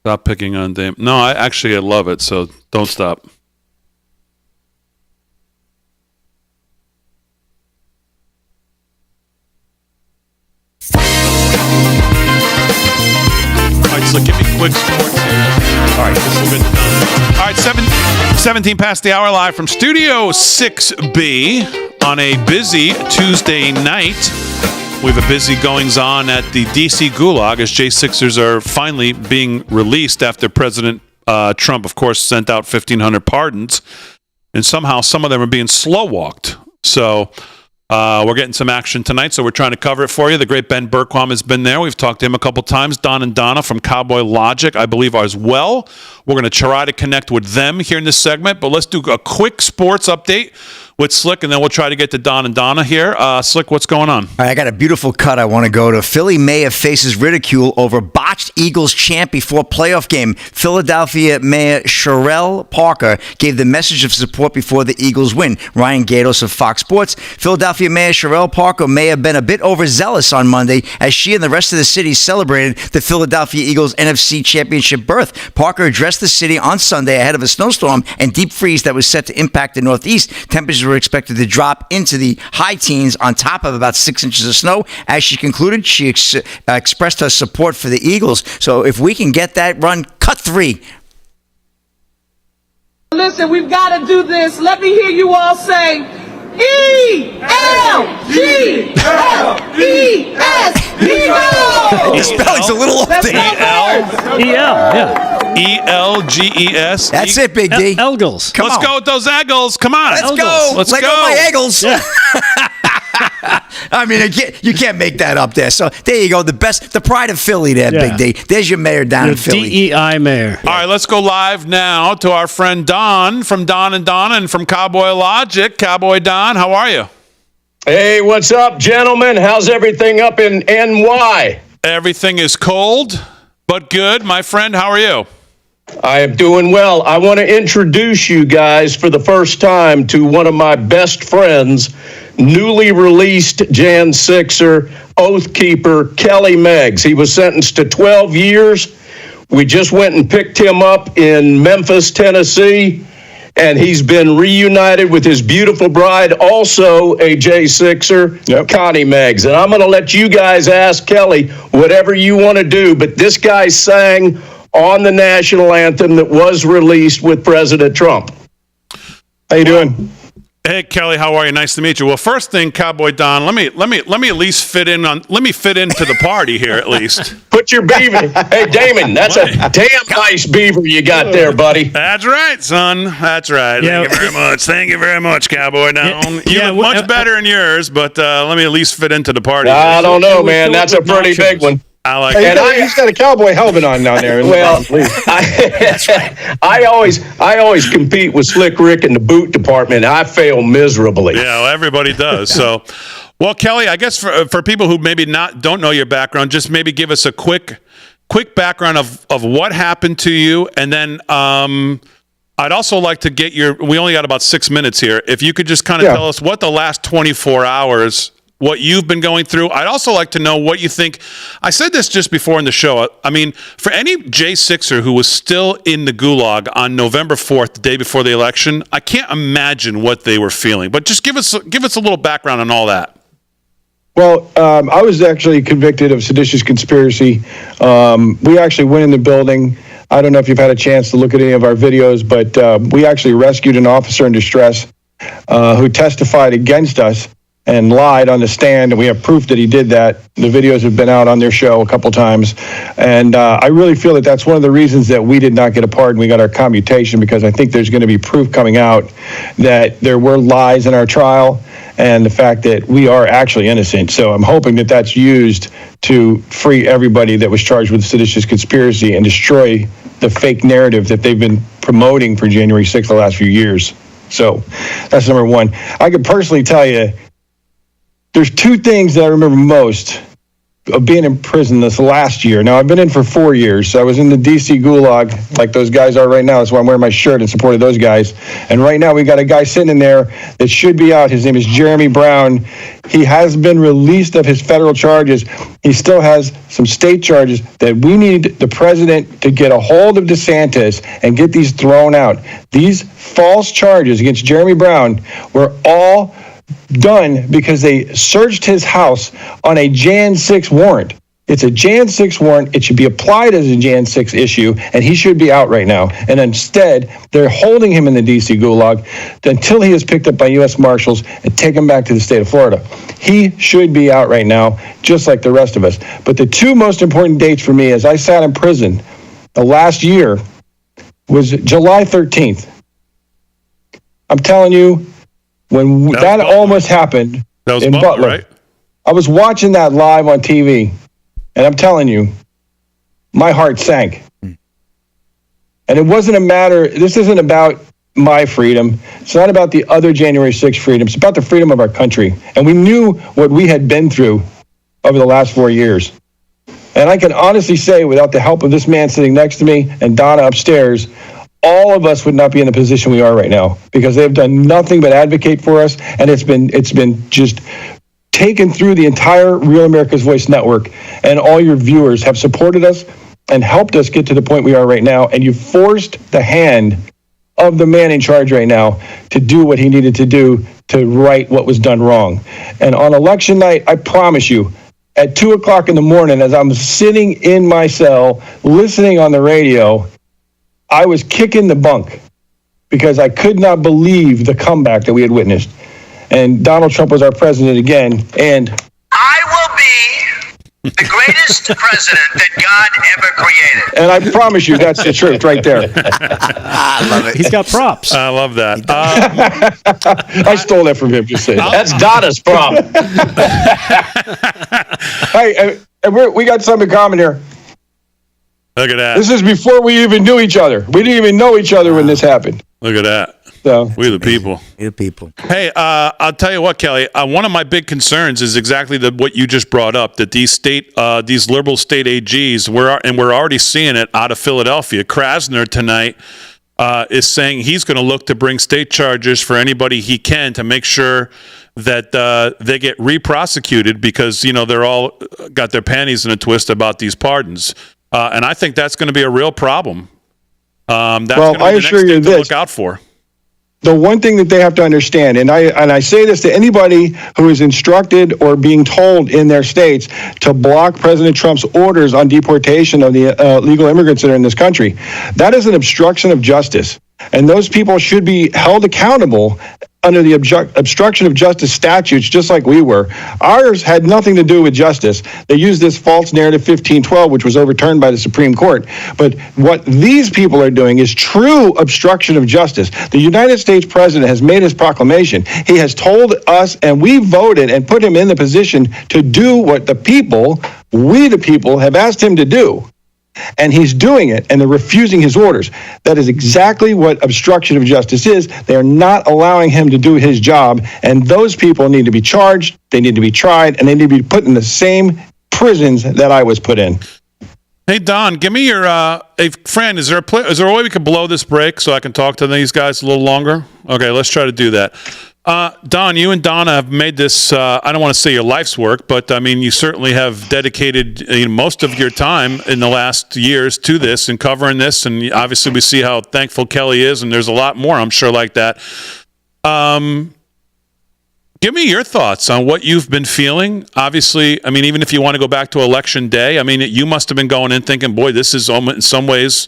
Stop picking on Damon. No, I love it, so don't stop. All right, so give me quick sports here. All right, this will get done. All right, 17 past the hour, live from Studio 6B on a busy Tuesday night. We have a busy goings-on at the D.C. Gulag as J6ers are finally being released after President Trump, of course, sent out 1,500 pardons. And somehow some of them are being slow-walked. So we're getting some action tonight, so we're trying to cover it for you. The great Ben Berquam has been there. We've talked to him a couple times. Don and Donna from Cowboy Logic, I believe, are as well. We're going to try to connect with them here in this segment, but let's do a quick sports update with Slick, and then we'll try to get to Don and Donna here. Slick, what's going on? All right, I got a beautiful cut I want to go to. Philly Mayor faces ridicule over botched Eagles chant before playoff game. Philadelphia Mayor Sherelle Parker gave the message of support before the Eagles win. Ryan Gatos of Fox Sports. Philadelphia Mayor Sherelle Parker may have been a bit overzealous on Monday as she and the rest of the city celebrated the Philadelphia Eagles NFC Championship berth. Parker addressed the city on Sunday ahead of a snowstorm and deep freeze that was set to impact the Northeast. Temperatures were expected to drop into the high teens on top of about 6 inches of snow. As she concluded, she expressed her support for the Eagles. So if we can get that run, cut 3. Listen, we've got to do this. Let me hear you all say, E-L-G-L-E-S, The spelling's a little off there. E-L-G-E-S. That's it, Big D. Eagles. Let's go with those Eagles. Come on. Let's go. Let's Let go. my Eagles. Yeah. I mean, you can't make that up there. So there you go. The pride of Philly there, Yeah. Big D. There's your mayor down in Philly. DEI mayor. All right, let's go live now to our friend Don from Don and Donna and from Cowboy Logic. Cowboy Don, how are you? Hey, what's up, gentlemen? How's everything up in NY? Everything is cold, but good. My friend, how are you? I am doing well. I want to introduce you guys for the first time to one of my best friends, newly released Jan 6er, Oath Keeper, Kelly Megs. He was sentenced to 12 years. We just went and picked him up in Memphis, Tennessee, and he's been reunited with his beautiful bride, also a J6er, Connie Megs. And I'm going to let you guys ask Kelly whatever you want to do, but this guy sang on the national anthem that was released with President Trump. How you doing? Hey Kelly, how are you? Nice to meet you. Well, first thing, Cowboy Don, let me at least fit into the party here at least. Put your beaver. Hey Damon, that's a damn nice beaver you got there, buddy. That's right, son. That's right. Yeah. Thank you very much. Thank you very much, Cowboy Don. You look much better in yours, but let me at least fit into the party. I don't know, man. That's a pretty big one. I like it. And He's got a cowboy helmet on down there. Well, I always compete with Slick Rick in the boot department. I fail miserably. Yeah, well, everybody does. So, well, Kelly, I guess for people who maybe don't know your background, just maybe give us a quick background of what happened to you, and then I'd also like to get we only got about 6 minutes here. If you could just kind of tell us what the last 24 hours, what you've been going through. I'd also like to know what you think. I said this just before in the show. I mean, for any J6er who was still in the gulag on November 4th, the day before the election, I can't imagine what they were feeling. But just give us a little background on all that. Well, I was actually convicted of seditious conspiracy. We actually went in the building. I don't know if you've had a chance to look at any of our videos, but we actually rescued an officer in distress who testified against us and lied on the stand, and we have proof that he did that. The videos have been out on their show a couple times, and I really feel that that's one of the reasons that we did not get a pardon. We got our commutation because I think there's going to be proof coming out that there were lies in our trial and the fact that we are actually innocent. So I'm hoping that that's used to free everybody that was charged with seditious conspiracy and destroy the fake narrative that they've been promoting for January 6th the last few years. So that's number one. I could personally tell you, there's two things that I remember most of being in prison this last year. Now, I've been in for 4 years. So I was in the D.C. gulag like those guys are right now. That's why I'm wearing my shirt in support of those guys. And right now we got a guy sitting in there that should be out. His name is Jeremy Brown. He has been released of his federal charges. He still has some state charges that we need the president to get a hold of DeSantis and get these thrown out. These false charges against Jeremy Brown were all done because they searched his house on a Jan 6 warrant. It's a Jan 6 warrant. It should be applied as a Jan 6 issue, and he should be out right now. And instead, they're holding him in the D.C. gulag until he is picked up by U.S. Marshals and taken back to the state of Florida. He should be out right now, just like the rest of us. But the two most important dates for me as I sat in prison the last year was July 13th. I'm telling you, when that almost happened in Butler, right? I was watching that live on TV, and I'm telling you, my heart sank. And it wasn't a matter, this isn't about my freedom. It's not about the other January 6th freedom. It's about the freedom of our country. And we knew what we had been through over the last 4 years. And I can honestly say, without the help of this man sitting next to me and Donna upstairs, all of us would not be in the position we are right now, because they have done nothing but advocate for us. And it's been just taken through the entire Real America's Voice network, and all your viewers have supported us and helped us get to the point we are right now. And you forced the hand of the man in charge right now to do what he needed to do to right what was done wrong. And on election night, I promise you, at 2 o'clock in the morning, as I'm sitting in my cell listening on the radio, I was kicking the bunk because I could not believe the comeback that we had witnessed. And Donald Trump was our president again. And I will be the greatest president that God ever created. And I promise you, that's the truth right there. I love it. He's got props. I love that. I stole that from him, just saying. That's Donna's prop. Hey, we got something in common here. Look at that. This is before we even knew each other. We didn't even know each other when this happened. Look at that. So we the people. We the people. Hey, I'll tell you what, Kelly. One of my big concerns is exactly what you just brought up. That these liberal state AGs, we're already seeing it out of Philadelphia. Krasner tonight is saying he's going to look to bring state charges for anybody he can to make sure that they get re-prosecuted, because they're all got their panties in a twist about these pardons, and I think that's going to be a real problem. That's going to be the next thing to look out for. The one thing that they have to understand, and I say this to anybody who is instructed or being told in their states to block President Trump's orders on deportation of the illegal immigrants that are in this country, that is an obstruction of justice. And those people should be held accountable under the obstruction of justice statutes, just like we were. Ours had nothing to do with justice. They used this false narrative 1512, which was overturned by the Supreme Court. But what these people are doing is true obstruction of justice. The United States president has made his proclamation. He has told us, and we voted and put him in the position to do what the people, we the people, have asked him to do. And he's doing it, and they're refusing his orders. That is exactly what obstruction of justice is. They are not allowing him to do his job, and those people need to be charged, they need to be tried, and they need to be put in the same prisons that I was put in. Hey, Don, give me your hey, friend, is there a way we can blow this break so I can talk to these guys a little longer? Okay, let's try to do that. Don, you and Donna have made this, I don't want to say your life's work, but I mean, you certainly have dedicated most of your time in the last years to this and covering this. And obviously we see how thankful Kelly is, and there's a lot more, I'm sure, like that. Give me your thoughts on what you've been feeling. Obviously, I mean, even if you want to go back to Election Day, I mean, you must have been going in thinking, boy, this is in some ways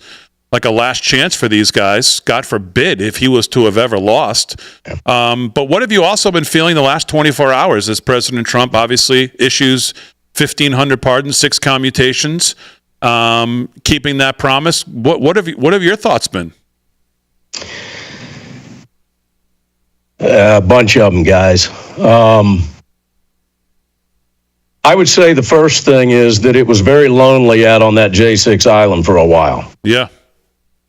like a last chance for these guys. God forbid if he was to have ever lost. But what have you also been feeling the last 24 hours as President Trump obviously issues 1,500 pardons, 6 commutations, keeping that promise? What have your thoughts been? A bunch of them, guys. I would say the first thing is that it was very lonely out on that J6 island for a while. Yeah.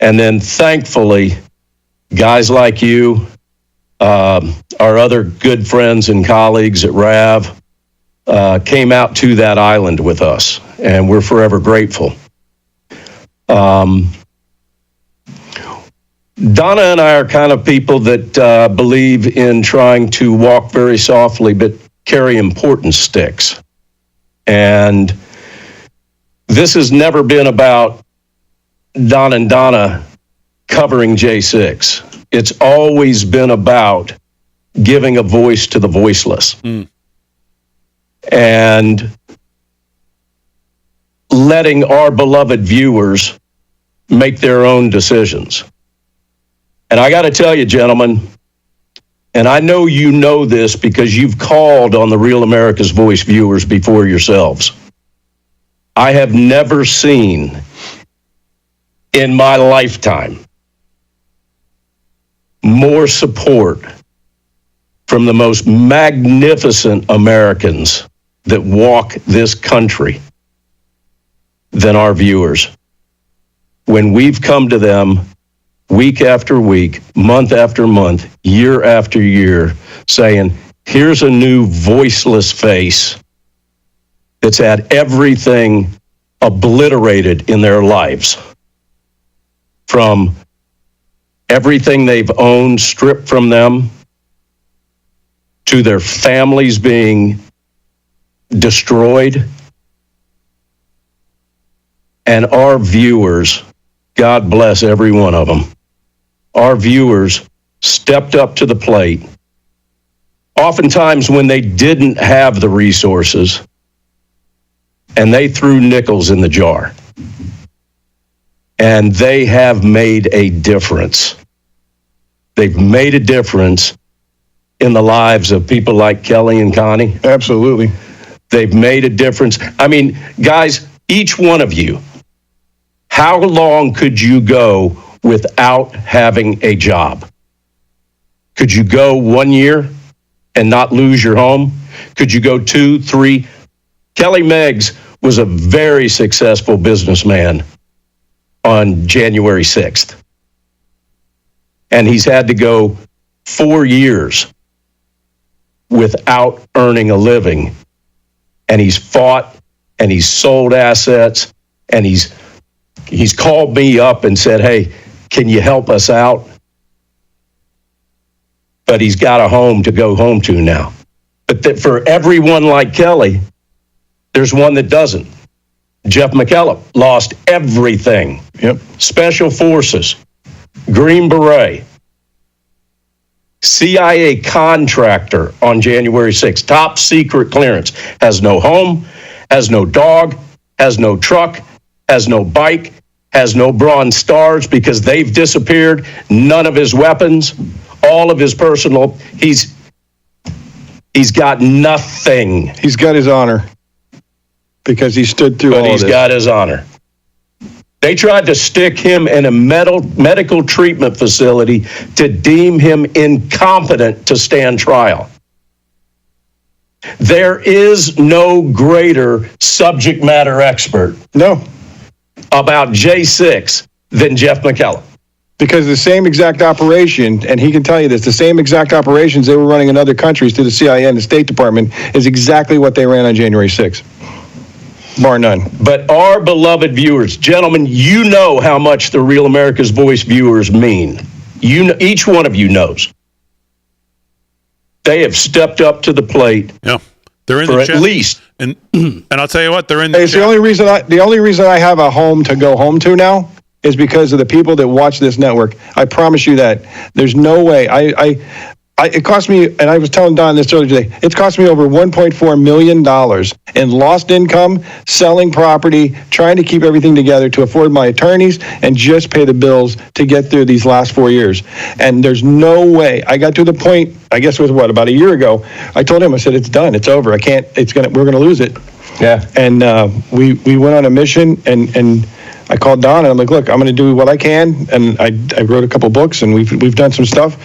And then thankfully, guys like you, our other good friends and colleagues at RAV, came out to that island with us, and we're forever grateful. Donna and I are kind of people that believe in trying to walk very softly but carry important sticks. And this has never been about Don and Donna covering J6. It's always been about giving a voice to the voiceless. And letting our beloved viewers make their own decisions. And I got to tell you, gentlemen, and I know you know this because you've called on the Real America's Voice viewers before yourselves. I have never seen in my lifetime more support from the most magnificent Americans that walk this country than our viewers. When we've come to them week after week, month after month, year after year, saying, here's a new voiceless face that's had everything obliterated in their lives, from everything they've owned stripped from them, to their families being destroyed. And our viewers, God bless every one of them, our viewers stepped up to the plate, oftentimes when they didn't have the resources, and they threw nickels in the jar. And they have made a difference. They've made a difference in the lives of people like Kelly and Connie. Absolutely. They've made a difference. I mean, guys, each one of you, how long could you go without having a job? Could you go 1 year and not lose your home? Could you go 2, 3? Kelly Megs was a very successful businessman on January 6th. And he's had to go 4 years without earning a living. And he's fought and he's sold assets and he's called me up and said, hey, can you help us out? But he's got a home to go home to now. But that for everyone like Kelly, there's one that doesn't. Jeff McKellop lost everything. Yep. Special Forces, Green Beret, CIA contractor on January 6th, top secret clearance, has no home, has no dog, has no truck, has no bike, has no Bronze Stars because they've disappeared, none of his weapons, all of his personal, he's got nothing. He's got his honor because he stood through all of this. But he's got his honor. They tried to stick him in a medical treatment facility to deem him incompetent to stand trial. There is no greater subject matter expert about J6 than Jeff McKellop. Because the same exact operation, and he can tell you this, the same exact operations they were running in other countries through the CIA and the State Department is exactly what they ran on January 6th. Bar none. But our beloved viewers, gentlemen, you know how much the Real America's Voice viewers mean. You know, each one of you knows. They have stepped up to the plate. Yeah, they're in for the at chat. least. And I'll tell you what, they're in the It's chat. the only reason I have a home to go home to now is because of the people that watch this network. I promise you that. There's no way. It cost me, and I was telling Don this earlier today, it's cost me over $1.4 million in lost income, selling property, trying to keep everything together to afford my attorneys and just pay the bills to get through these last 4 years. And there's no way. I got to the point, I guess it was about a year ago, I told him, I said, it's done, it's over. We're going to lose it. Yeah. And we went on a mission, and I called Don and I'm like, look, I'm going to do what I can. And I wrote a couple books and we've done some stuff.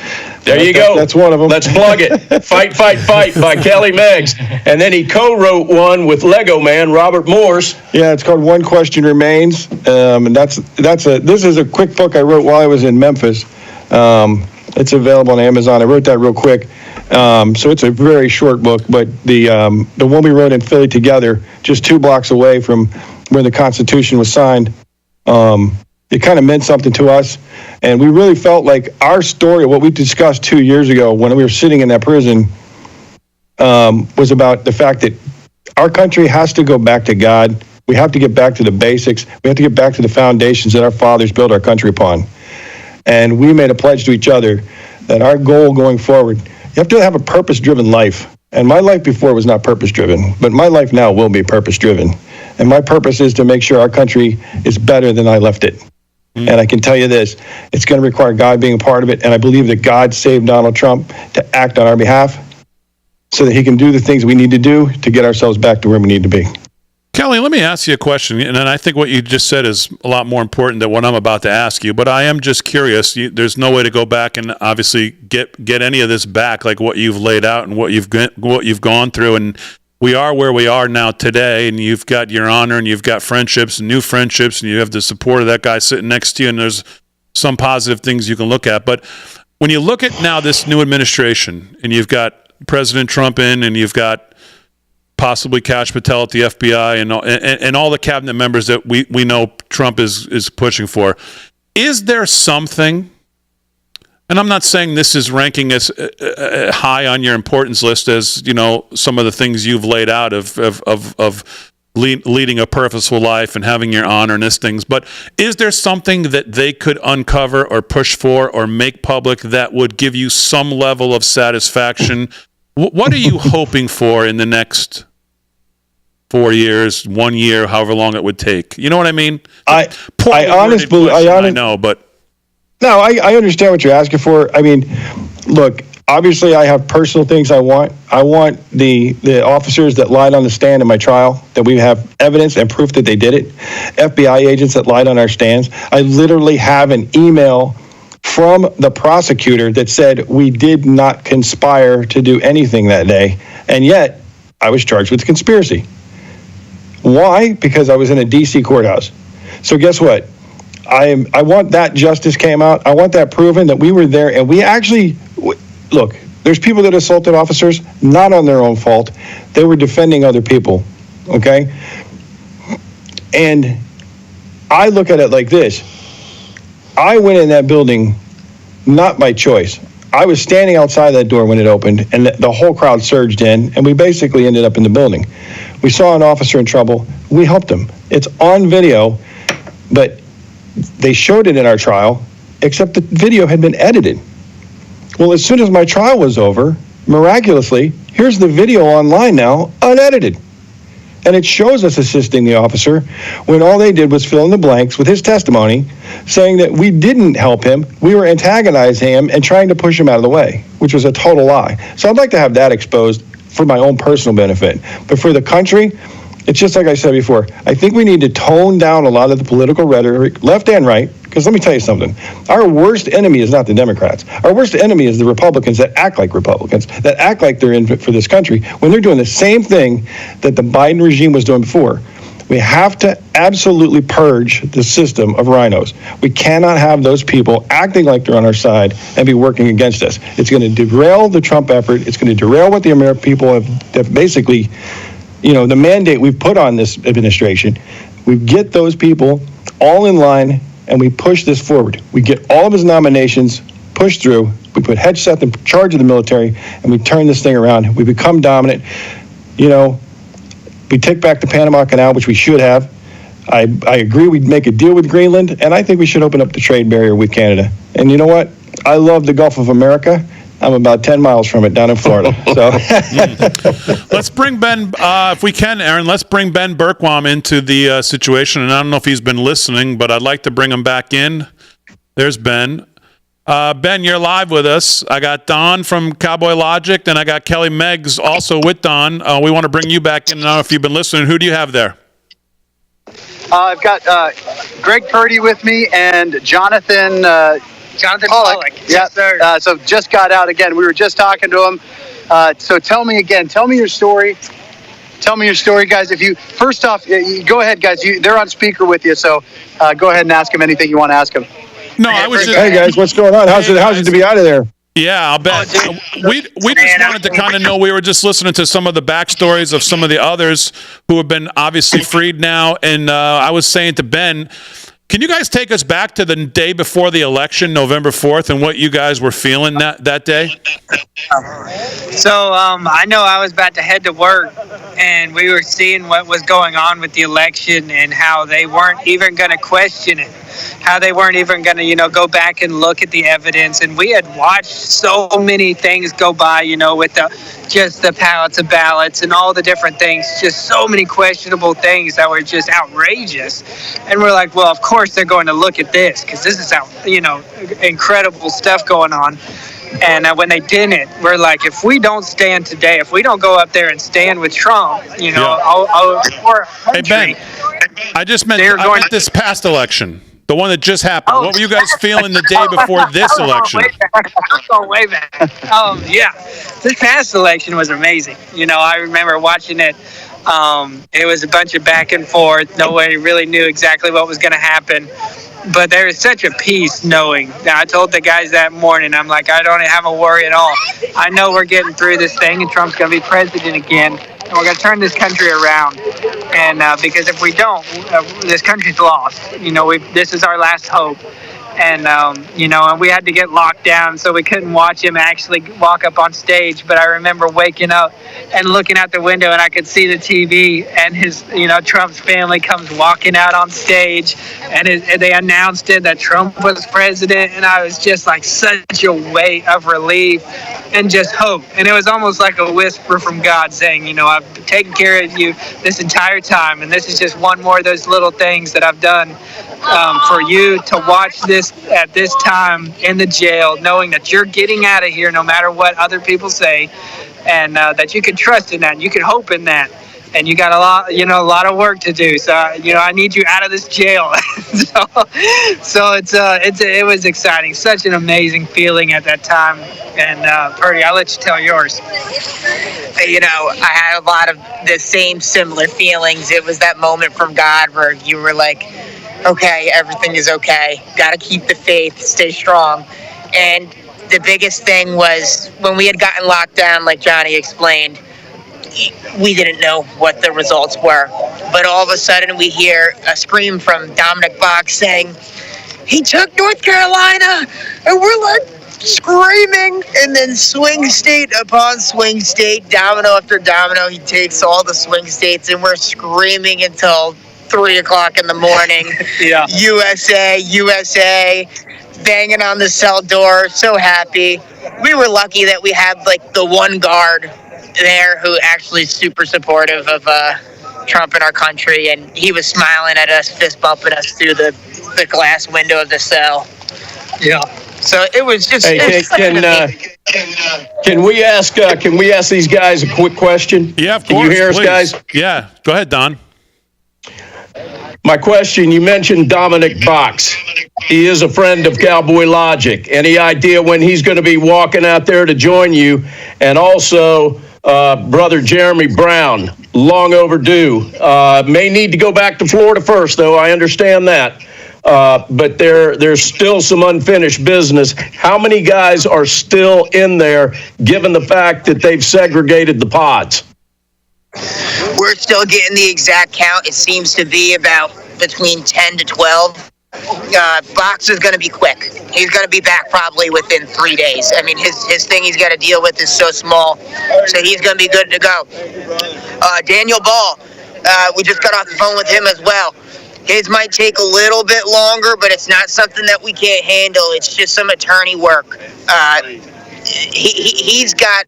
There you go. That's one of them. Let's plug it. Fight, Fight, Fight by Kelly Megs. And then he co-wrote one with Lego Man, Robert Morse. Yeah, it's called One Question Remains. And this is a quick book I wrote while I was in Memphis. It's available on Amazon. I wrote that real quick. So it's a very short book, but the one we wrote in Philly together, just 2 blocks away from where the Constitution was signed, it kind of meant something to us. And we really felt like our story, what we discussed 2 years ago when we were sitting in that prison, was about the fact that our country has to go back to God. We have to get back to the basics. We have to get back to the foundations that our fathers built our country upon. And we made a pledge to each other that our goal going forward, you have to have a purpose-driven life. And my life before was not purpose-driven, but my life now will be purpose-driven. And my purpose is to make sure our country is better than I left it. And I can tell you this, it's going to require God being a part of it. And I believe that God saved Donald Trump to act on our behalf so that he can do the things we need to do to get ourselves back to where we need to be. Kelly, let me ask you a question, and I think what you just said is a lot more important than what I'm about to ask you, but I am just curious. There's no way to go back and obviously get any of this back, like what you've laid out and what you've gone through, and we are where we are now today, and you've got your honor, and you've got friendships, and new friendships, and you have the support of that guy sitting next to you, and there's some positive things you can look at. But when you look at now this new administration, and you've got President Trump in, and you've got possibly Kash Patel at the FBI, and all the cabinet members that we know Trump is pushing for, is there something? And I'm not saying this is ranking as high on your importance list as, you know, some of the things you've laid out of leading a purposeful life and having your honor and these things. But is there something that they could uncover or push for or make public that would give you some level of satisfaction? What are you hoping for in the next 4 years, 1 year, however long it would take? You know what I mean? I know, but. No, I understand what you're asking for. I mean, look, obviously I have personal things I want. I want the officers that lied on the stand in my trial, that we have evidence and proof that they did it. FBI agents that lied on our stands. I literally have an email from the prosecutor that said we did not conspire to do anything that day. And yet I was charged with conspiracy. Why? Because I was in a D.C. courthouse. So guess what? I want that justice came out. I want that proven that we were there, and we actually, look, there's people that assaulted officers, not on their own fault. They were defending other people, okay? And I look at it like this. I went in that building not by choice. I was standing outside that door when it opened, and the whole crowd surged in, and we basically ended up in the building. We saw an officer in trouble. We helped him. It's on video, but they showed it in our trial, except the video had been edited. Well, as soon as my trial was over, miraculously, here's the video online now, unedited. And it shows us assisting the officer when all they did was fill in the blanks with his testimony, saying that we didn't help him, we were antagonizing him and trying to push him out of the way, which was a total lie. So I'd like to have that exposed for my own personal benefit. But for the country, it's just like I said before. I think we need to tone down a lot of the political rhetoric, left and right, because let me tell you something. Our worst enemy is not the Democrats. Our worst enemy is the Republicans that act like Republicans, that act like they're in for this country, when they're doing the same thing that the Biden regime was doing before. We have to absolutely purge the system of rhinos. We cannot have those people acting like they're on our side and be working against us. It's going to derail the Trump effort. It's going to derail what the American people have basically, you know, the mandate we've put on this administration. We get those people all in line and we push this forward. We get all of his nominations pushed through. We put Hedgeseth in charge of the military and we turn this thing around. We become dominant. You know, we take back the Panama Canal, which we should have. I agree we'd make a deal with Greenland, and I think we should open up the trade barrier with Canada. And you know what? I love the Gulf of America. I'm about 10 miles from it down in Florida. So let's bring Ben, if we can, Aaron, let's bring Ben Bergquam into the situation. And I don't know if he's been listening, but I'd like to bring him back in. There's Ben. Ben, you're live with us. I got Don from Cowboy Logic, and I got Kelly Megs also with Don. We want to bring you back in. I don't know if you've been listening. Who do you have there? I've got Greg Purdy with me and Jonathan Pollock. Yes, sir. So just got out again. We were just talking to him. So tell me your story. Tell me your story, guys. If you first off, go ahead, guys. They're on speaker with you, so go ahead and ask him anything you want to ask him. No, I was just. Hey guys, what's going on? How's it to be out of there? Yeah, I'll bet. We just wanted to kind of know. We were just listening to some of the backstories of some of the others who have been obviously freed now, and I was saying to Ben, can you guys take us back to the day before the election, November 4th, and what you guys were feeling that day? So I know I was about to head to work, and we were seeing what was going on with the election and how they weren't even going to question it, how they weren't even going to, go back and look at the evidence. And we had watched so many things go by, with just the pallets of ballots and all the different things, just so many questionable things that were just outrageous. And we're like, well, of course they're going to look at this because this is incredible stuff going on. And when they didn't, we're like, if we don't stand today, if we don't go up there and stand with Trump, our country, hey Ben, I just meant this past election, the one that just happened. What were you guys feeling the day before this election? I'm going way back. Yeah, this past election was amazing. I remember watching it. It was a bunch of back and forth. Nobody really knew exactly what was going to happen. But there is such a peace knowing that I told the guys that morning, I'm like, I don't have a worry at all. I know we're getting through this thing and Trump's going to be president again. And we're going to turn this country around. And because if we don't, this country's lost. This is our last hope. And, and we had to get locked down, so we couldn't watch him actually walk up on stage. But I remember waking up and looking out the window, and I could see the TV, and Trump's family comes walking out on stage, and they announced it that Trump was president, and I was just like such a weight of relief and just hope. And it was almost like a whisper from God saying, I've taken care of you this entire time, and this is just one more of those little things that I've done for you to watch this at this time in the jail, knowing that you're getting out of here no matter what other people say, and that you can trust in that, and you can hope in that, and you got a lot of work to do. So I need you out of this jail. so it was exciting, such an amazing feeling at that time. And Purdy, I'll let you tell yours. I had a lot of the same similar feelings. It was that moment from God where you were like, okay, everything is okay. Got to keep the faith, stay strong. And the biggest thing was when we had gotten locked down, like Johnny explained, we didn't know what the results were. But all of a sudden we hear a scream from Dominic Box saying, he took North Carolina, and we're like screaming. And then swing state upon swing state, domino after domino, he takes all the swing states, and we're screaming until 3 o'clock in the morning. Yeah. USA, banging on the cell door, so happy. We were lucky that we had like the one guard there who actually is super supportive of Trump in our country, and he was smiling at us, fist bumping us through the glass window of the cell. Yeah. So it was just. Can we ask these guys a quick question? Yeah, of course. Can you hear us, please. guys? Yeah. Go ahead, Don. My question, you mentioned Dominic Box. He is a friend of Cowboy Logic. Any idea when he's going to be walking out there to join you? And also, brother Jeremy Brown, long overdue. May need to go back to Florida first, though. I understand that. But there's still some unfinished business. How many guys are still in there, given the fact that they've segregated the pods? We're still getting the exact count. It seems to be about between 10 to 12. Box is going to be quick. He's going to be back probably within 3 days. I mean, his thing he's got to deal with is so small, so he's going to be good to go. Daniel Ball, we just got off the phone with him as well. His might take a little bit longer, but it's not something that we can't handle. It's just some attorney work. He's got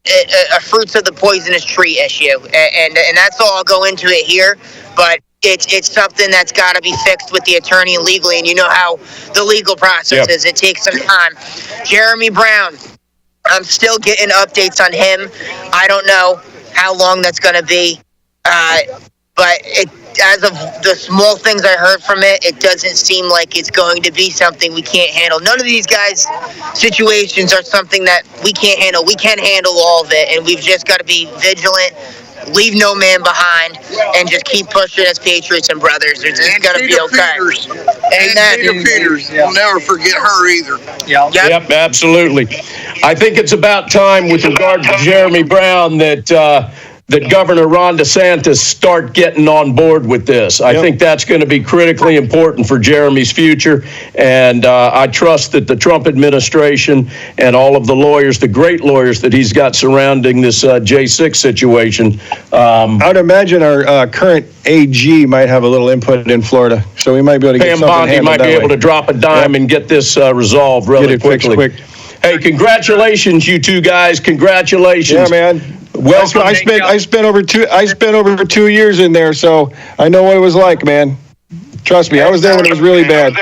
a fruits of the poisonous tree issue, and that's all I'll go into it here. But it's something that's got to be fixed with the attorney legally, and you know how the legal process is. It takes some time. Jeremy Brown, I'm still getting updates on him. I don't know how long that's going to be, but as of the small things I heard from it, it doesn't seem like it's going to be something we can't handle. None of these guys' situations are something that we can't handle. We can't handle all of it, and we've just got to be vigilant, leave no man behind, and just keep pushing as patriots and brothers. It's got to be okay. And Peter Peters. We'll never forget her either. Yep, absolutely. I think it's about time, with regard to Jeremy Brown, that Governor Ron DeSantis start getting on board with this. I think that's going to be critically important for Jeremy's future, and I trust that the Trump administration and all of the lawyers, the great lawyers that he's got surrounding this J6 situation. I would imagine our current AG might have a little input in Florida, so we might be able to get something handled might be able to drop a dime and get this resolved really quickly. Quick. Hey, congratulations, you two guys! Congratulations. Yeah, man. Welcome. I spent over 2 years in there, so I know what it was like, man. Trust me, I was there when it was really bad.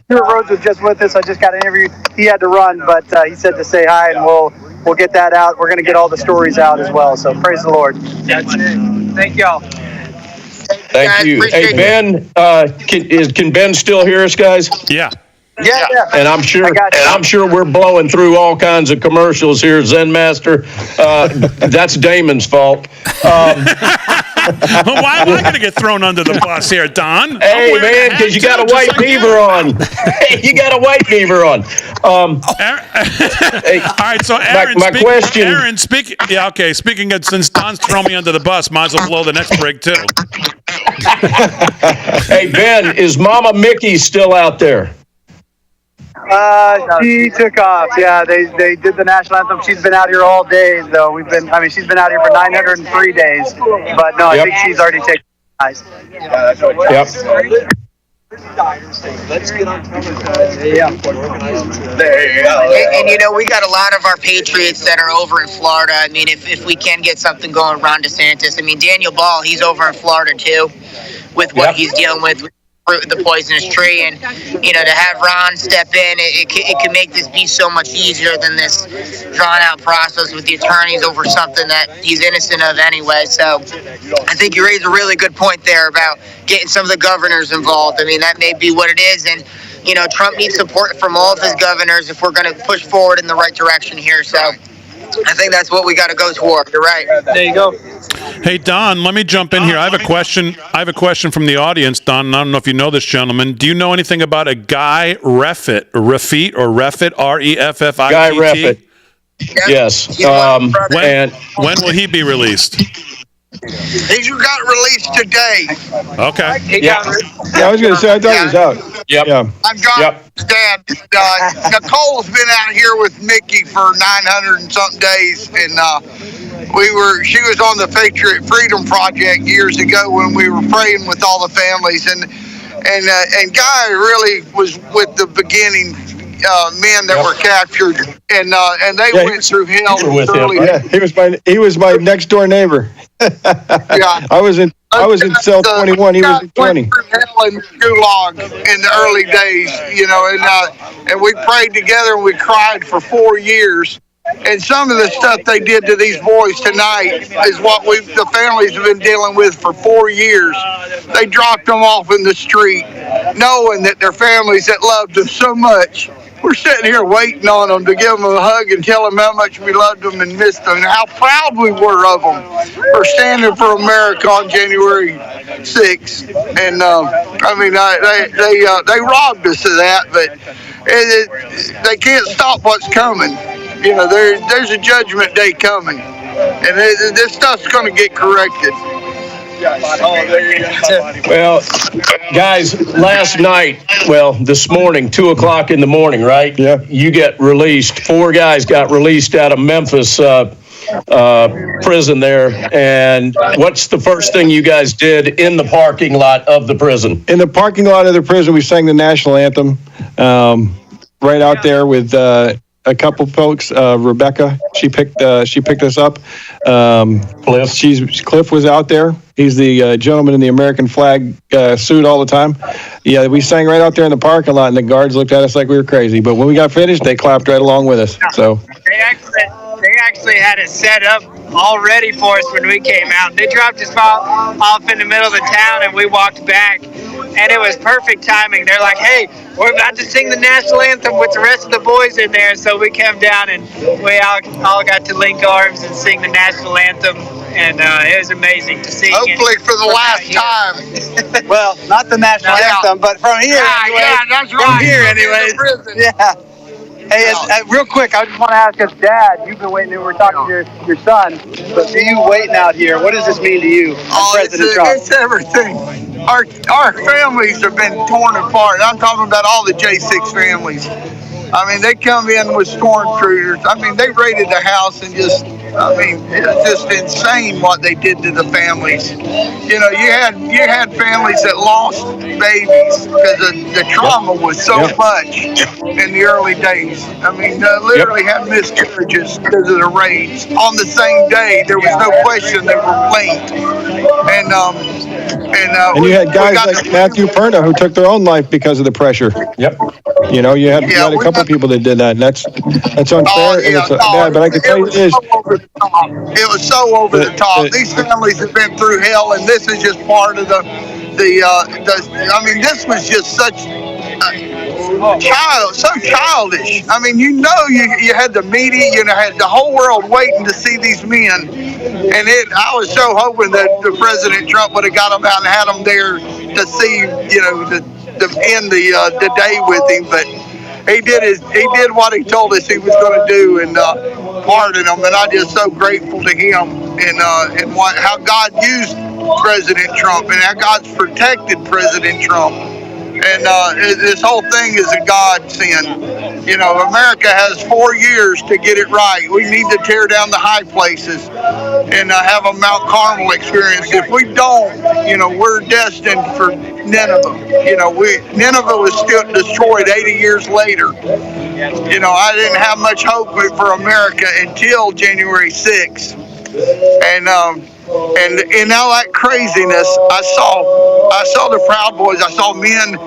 Stuart Rhodes was just with us. I just got an interview. He had to run, but he said to say hi, and we'll get that out. We're going to get all the stories out as well. So praise the Lord. That's it. Thank y'all. Thank you. Hey, Ben, can Ben still hear us, guys? Yeah. Yeah. And I'm sure we're blowing through all kinds of commercials here, Zen Master. That's Damon's fault. Why am I going to get thrown under the bus here, Don? Hey, man, because you got a white beaver on. Hey, you got a white beaver on. All right, so Aaron, my question. Aaron, speaking of, since Don's thrown me under the bus, might as well blow the next break, too. Hey, Ben, is Mama Mickey still out there? She took off. Yeah, they did the national anthem. She's been out here all day, though. She's been out here for 903 days. But no, I think she's already taken. Nice. Yep. Let's get on and you know, we got a lot of our Patriots that are over in Florida. I mean, if we can get something going, Ron DeSantis. I mean, Daniel Ball, he's over in Florida too, with what he's dealing with the poisonous tree, and you know, to have Ron step in, it can make this be so much easier than this drawn out process with the attorneys over something that he's innocent of anyway. So I think you raised a really good point there about getting some of the governors involved. I mean, that may be what it is, and you know, Trump needs support from all of his governors if we're going to push forward in the right direction here. So I think that's what we got to go toward. You're right. There you go. Hey, Don, let me jump in here. I have a question from the audience, Don, and I don't know if you know this gentleman. Do you know anything about a Guy Reffitt, R-E-F-F-I-T-T? Guy Reffitt. Yes. When will he be released? He got released today. Okay. Yeah, I was going to say, I thought he was out. Yep. Yeah. I'm John's dad. Nicole's been out here with Mickey for 900 and something days, and she was on the Patriot Freedom Project years ago when we were praying with all the families, and Guy really was with the beginning men that were captured, and they went through hell. He was my next door neighbor. I was in cell 21. He was in 20. Went through hell in Gulag in the early days, you know, and we prayed together and we cried for 4 years. And some of the stuff they did to these boys tonight is what the families have been dealing with for 4 years. They dropped them off in the street, knowing that their families that loved them so much. We're sitting here waiting on them to give them a hug and tell them how much we loved them and missed them, and how proud we were of them for standing for America on January 6th. And I mean, they robbed us of that, but they can't stop what's coming. You know, there's a judgment day coming, and this stuff's going to get corrected. Well, guys, this morning, 2 o'clock in the morning, right? Yeah. You get released. 4 guys got released out of Memphis prison there. And what's the first thing you guys did in the parking lot of the prison? In the parking lot of the prison, we sang the national anthem right out there with a couple folks. Rebecca, she picked us up. Cliff. Cliff was out there. He's the gentleman in the American flag suit all the time. Yeah, we sang right out there in the parking lot, and the guards looked at us like we were crazy. But when we got finished, they clapped right along with us. So they actually had it set up all ready for us when we came out. They dropped us off in the middle of the town, and we walked back, and it was perfect timing. They're like, "Hey, we're about to sing the national anthem with the rest of the boys in there." So we came down, and we all got to link arms and sing the national anthem. And it was amazing to see. Hopefully for the last time. Well, not the national anthem, but from here. Yeah, that's right. From here, anyways. Yeah. Hey, real quick, I just want to ask us, Dad, you've been waiting, we were talking to your son, but for you waiting out here, what does this mean to you, President Trump? It's everything. Our families have been torn apart. I'm talking about all the J6 families. I mean, they come in with stormtroopers. I mean, they raided the house and just, I mean, it's just insane what they did to the families. You know, you had families that lost babies because the trauma was so much in the early days. I mean, literally had miscarriages because of the raids. On the same day, there was no question they were linked. And you had guys like Matthew Perna who took their own life because of the pressure. Yep. You know, you had a couple people that did that. And that's unfair and it's bad. But I can tell you this. It was so over the top. These families have been through hell, and this is just part of the I mean, this was just such so childish. I mean, you had the media, had the whole world waiting to see these men, and I was so hoping that the President Trump would have got them out and had them there to see, to end the day with him, but he did what he told us he was going to do, and pardon him. And I'm just so grateful to him and how God used President Trump and how God's protected President Trump. And this whole thing is a godsend. America has 4 years to get it right. We need to tear down the high places and have a Mount Carmel experience. If we don't, we're destined for Nineveh. Nineveh was still destroyed 80 years later. I didn't have much hope for America until January 6th. And in all that craziness, I saw the Proud Boys. I saw men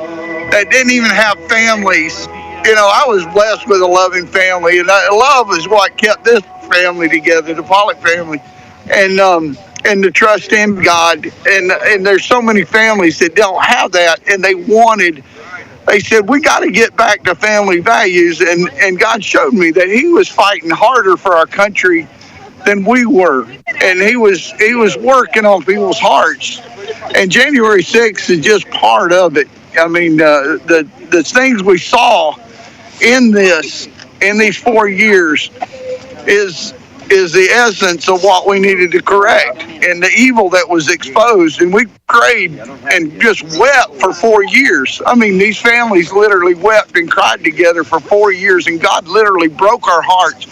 that didn't even have families. I was blessed with a loving family, and love is what kept this family together, the Pollock family, and the trust in God. And there's so many families that don't have that, and they said, we got to get back to family values, and God showed me that he was fighting harder for our country than we were, and he was working on people's hearts. And January 6th is just part of it. I mean, the things we saw in these 4 years is the essence of what we needed to correct, and the evil that was exposed. And we prayed and just wept for 4 years. I mean, these families literally wept and cried together for 4 years, and God literally broke our hearts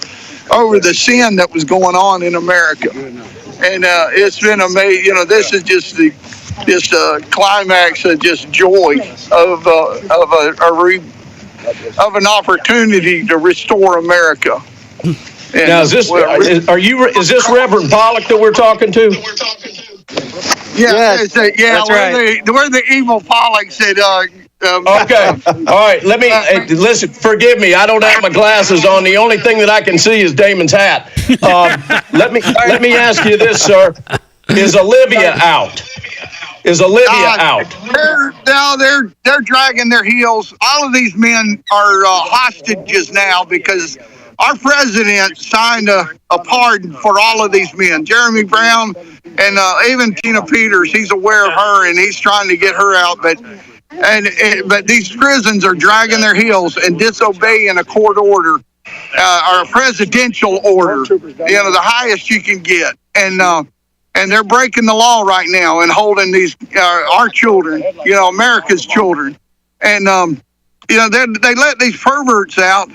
over the sin that was going on in America. And it's been amazing. This is just the climax of just joy of an opportunity to restore America. And now, is this Reverend Pollock that we're talking to? Yeah, Yes, that's right. We're the evil Pollocks that. Okay. All right. Let me listen. Forgive me. I don't have my glasses on. The only thing that I can see is Damon's hat. Let me ask you this, sir. Is Olivia out? Is Olivia out? They're dragging their heels. All of these men are hostages now because our president signed a pardon for all of these men. Jeremy Brown and even Tina Peters. He's aware of her and he's trying to get her out, but these prisons are dragging their heels and disobeying a court order, or a presidential order, the highest you can get. And they're breaking the law right now and holding these, our children, America's children. And, they let these perverts out,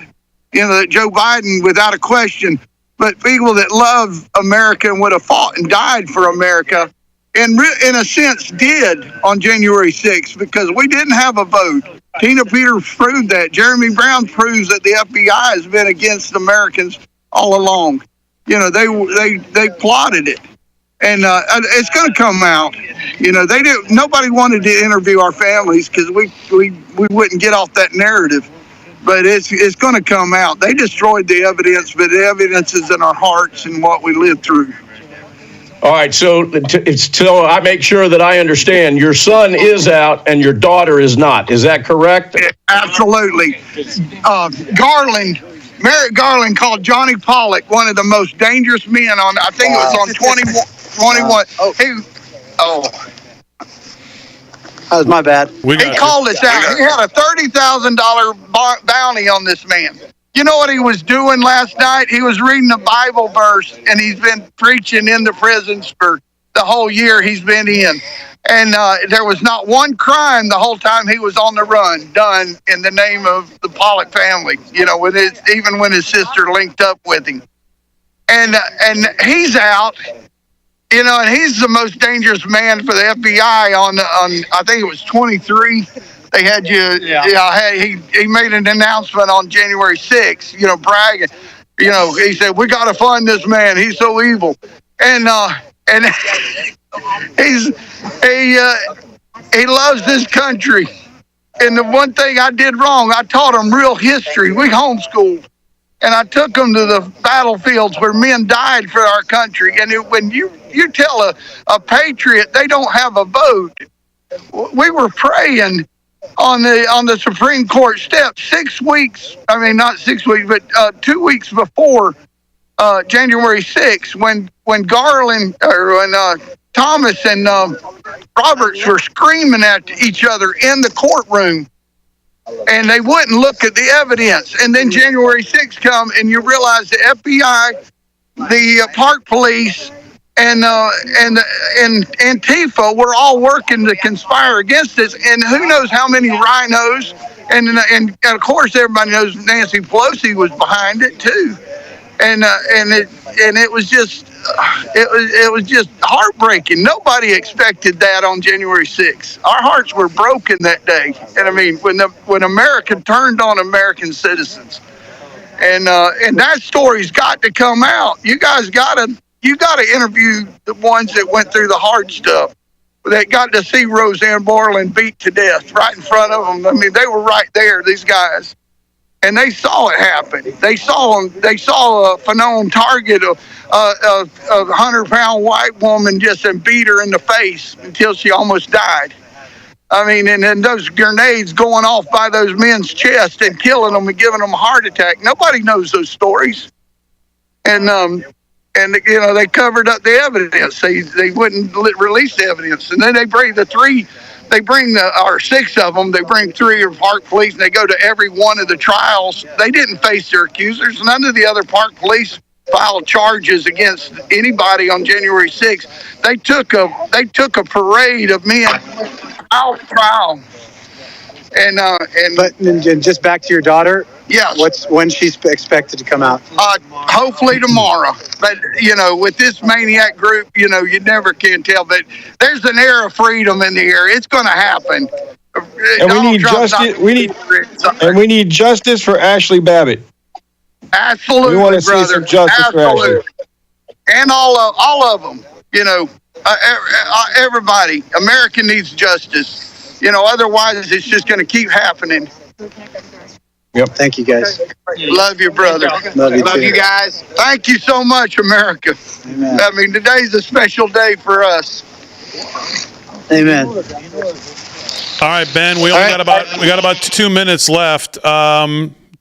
that Joe Biden, without a question, but people that love America and would have fought and died for America, and in a sense did on January 6th, because we didn't have a vote. Tina Peters proved that. Jeremy Brown proves that the FBI has been against Americans all along. They plotted it, and it's going to come out. Nobody wanted to interview our families because we wouldn't get off that narrative, but it's going to come out. They destroyed the evidence, but the evidence is in our hearts and what we lived through. All right, so I make sure that I understand. Your son is out and your daughter is not. Is that correct? Absolutely. Merrick Garland called Johnny Pollock one of the most dangerous men on, I think it was on 21. That was my bad. He called us out. He had a $30,000 bounty on this man. You know what he was doing last night? He was reading a Bible verse, and he's been preaching in the prisons for the whole year he's been in. And there was not one crime the whole time he was on the run done in the name of the Pollock family, even when his sister linked up with him. And he's out, and he's the most dangerous man for the FBI on I think it was 23. They had he made an announcement on January 6th, bragging, he said, we got to fund this man. He's so evil. And he loves this country. And the one thing I did wrong, I taught him real history. We homeschooled. And I took him to the battlefields where men died for our country. And when you tell a patriot they don't have a vote, we were praying on the Supreme Court steps 6 weeks. I mean, not 6 weeks, but 2 weeks before January 6th, when Garland or when Thomas and Roberts were screaming at each other in the courtroom, and they wouldn't look at the evidence. And then January 6th come, and you realize the FBI, the Park Police, and Antifa were all working to conspire against this. And who knows how many rhinos, and of course everybody knows Nancy Pelosi was behind it too. And it was just heartbreaking. Nobody expected that on January 6th. Our hearts were broken that day. And I mean, when America turned on American citizens, and that story's got to come out. You guys gotta interview the ones that went through the hard stuff, that got to see Roseanne Borland beat to death right in front of them. I mean, they were right there, these guys. And they saw it happen. They saw a Fanon target a 100-pound white woman just and beat her in the face until she almost died. I mean, and then those grenades going off by those men's chests and killing them and giving them a heart attack. Nobody knows those stories. And you know, they covered up the evidence. They wouldn't release the evidence. And then they bring six of them. They bring 3 of Park Police, and they go to every one of the trials. They didn't face their accusers. None of the other Park Police filed charges against anybody on January 6th. They took a parade of men out of trial. But just back to your daughter. Yes. When she's expected to come out? Hopefully tomorrow. But, you know, with this maniac group, you know, you never can tell. But there's an air of freedom in the air. It's going to happen. And we need justice. We need justice for Ashley Babbitt. Absolutely, we want to brother. see some justice for Ashley. And all of them. You know, everybody. America needs justice. You know, otherwise it's just going to keep happening. Yep. Thank you, guys. Love you, brother. Love you guys. Thank you so much, America. Amen. I mean, today's a special day for us. Amen. All right, Ben. We got about 2 minutes left.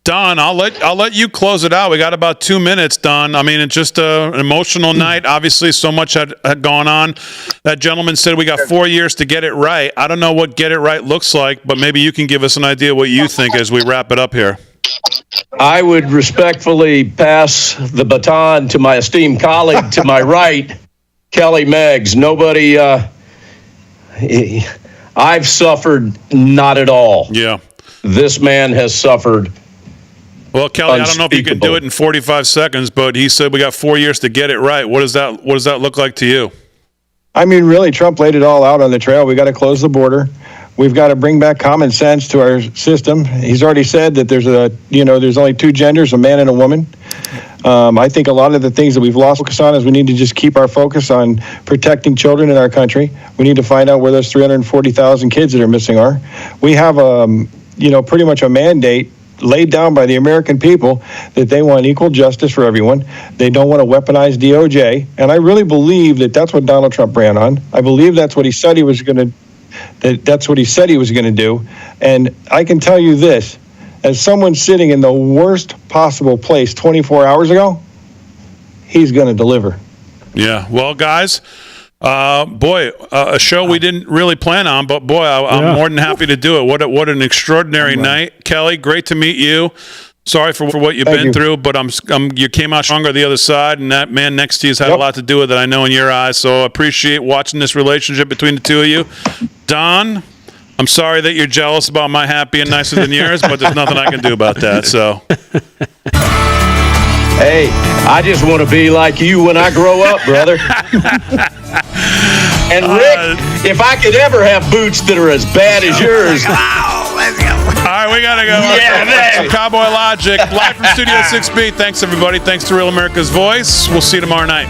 Don, I'll let you close it out. We got about 2 minutes, Don. I mean, it's just an emotional night. Obviously, so much had gone on. That gentleman said we got 4 years to get it right. I don't know what get it right looks like, but maybe you can give us an idea what you think as we wrap it up here. I would respectfully pass the baton to my esteemed colleague to my right, Kelly Megs. Nobody, I've suffered not at all. Yeah. This man has suffered. Well, Kelly, I don't know if you can do it in 45 seconds, but he said we got 4 years to get it right. What does that look like to you? I mean, really, Trump laid it all out on the trail. We got to close the border. We've got to bring back common sense to our system. He's already said that there's only 2 genders, a man and a woman. I think a lot of the things that we've lost focus on is we need to just keep our focus on protecting children in our country. We need to find out where those 340,000 kids that are missing are. We have pretty much a mandate laid down by the American people that they want equal justice for everyone. They don't want to weaponize DOJ. And I really believe that that's what Donald Trump ran on. I believe that's what he said he was going to do. And I can tell you this, as someone sitting in the worst possible place 24 hours ago, he's going to deliver. Yeah. Well, guys, a show we didn't really plan on, but boy, I'm more than happy to do it. What an extraordinary night. Kelly, great to meet you. Sorry for what you've been through, but you came out stronger the other side, and that man next to you has had a lot to do with it, I know, in your eyes. So I appreciate watching this relationship between the two of you. Don, I'm sorry that you're jealous about my hat being nicer than yours, but there's nothing I can do about that. So. Hey, I just want to be like you when I grow up, brother. And Rick, if I could ever have boots that are as bad as yours. Let's go. All right, we got to go. Yeah, Cowboy Logic, live from Studio 6B. Thanks, everybody. Thanks to Real America's Voice. We'll see you tomorrow night.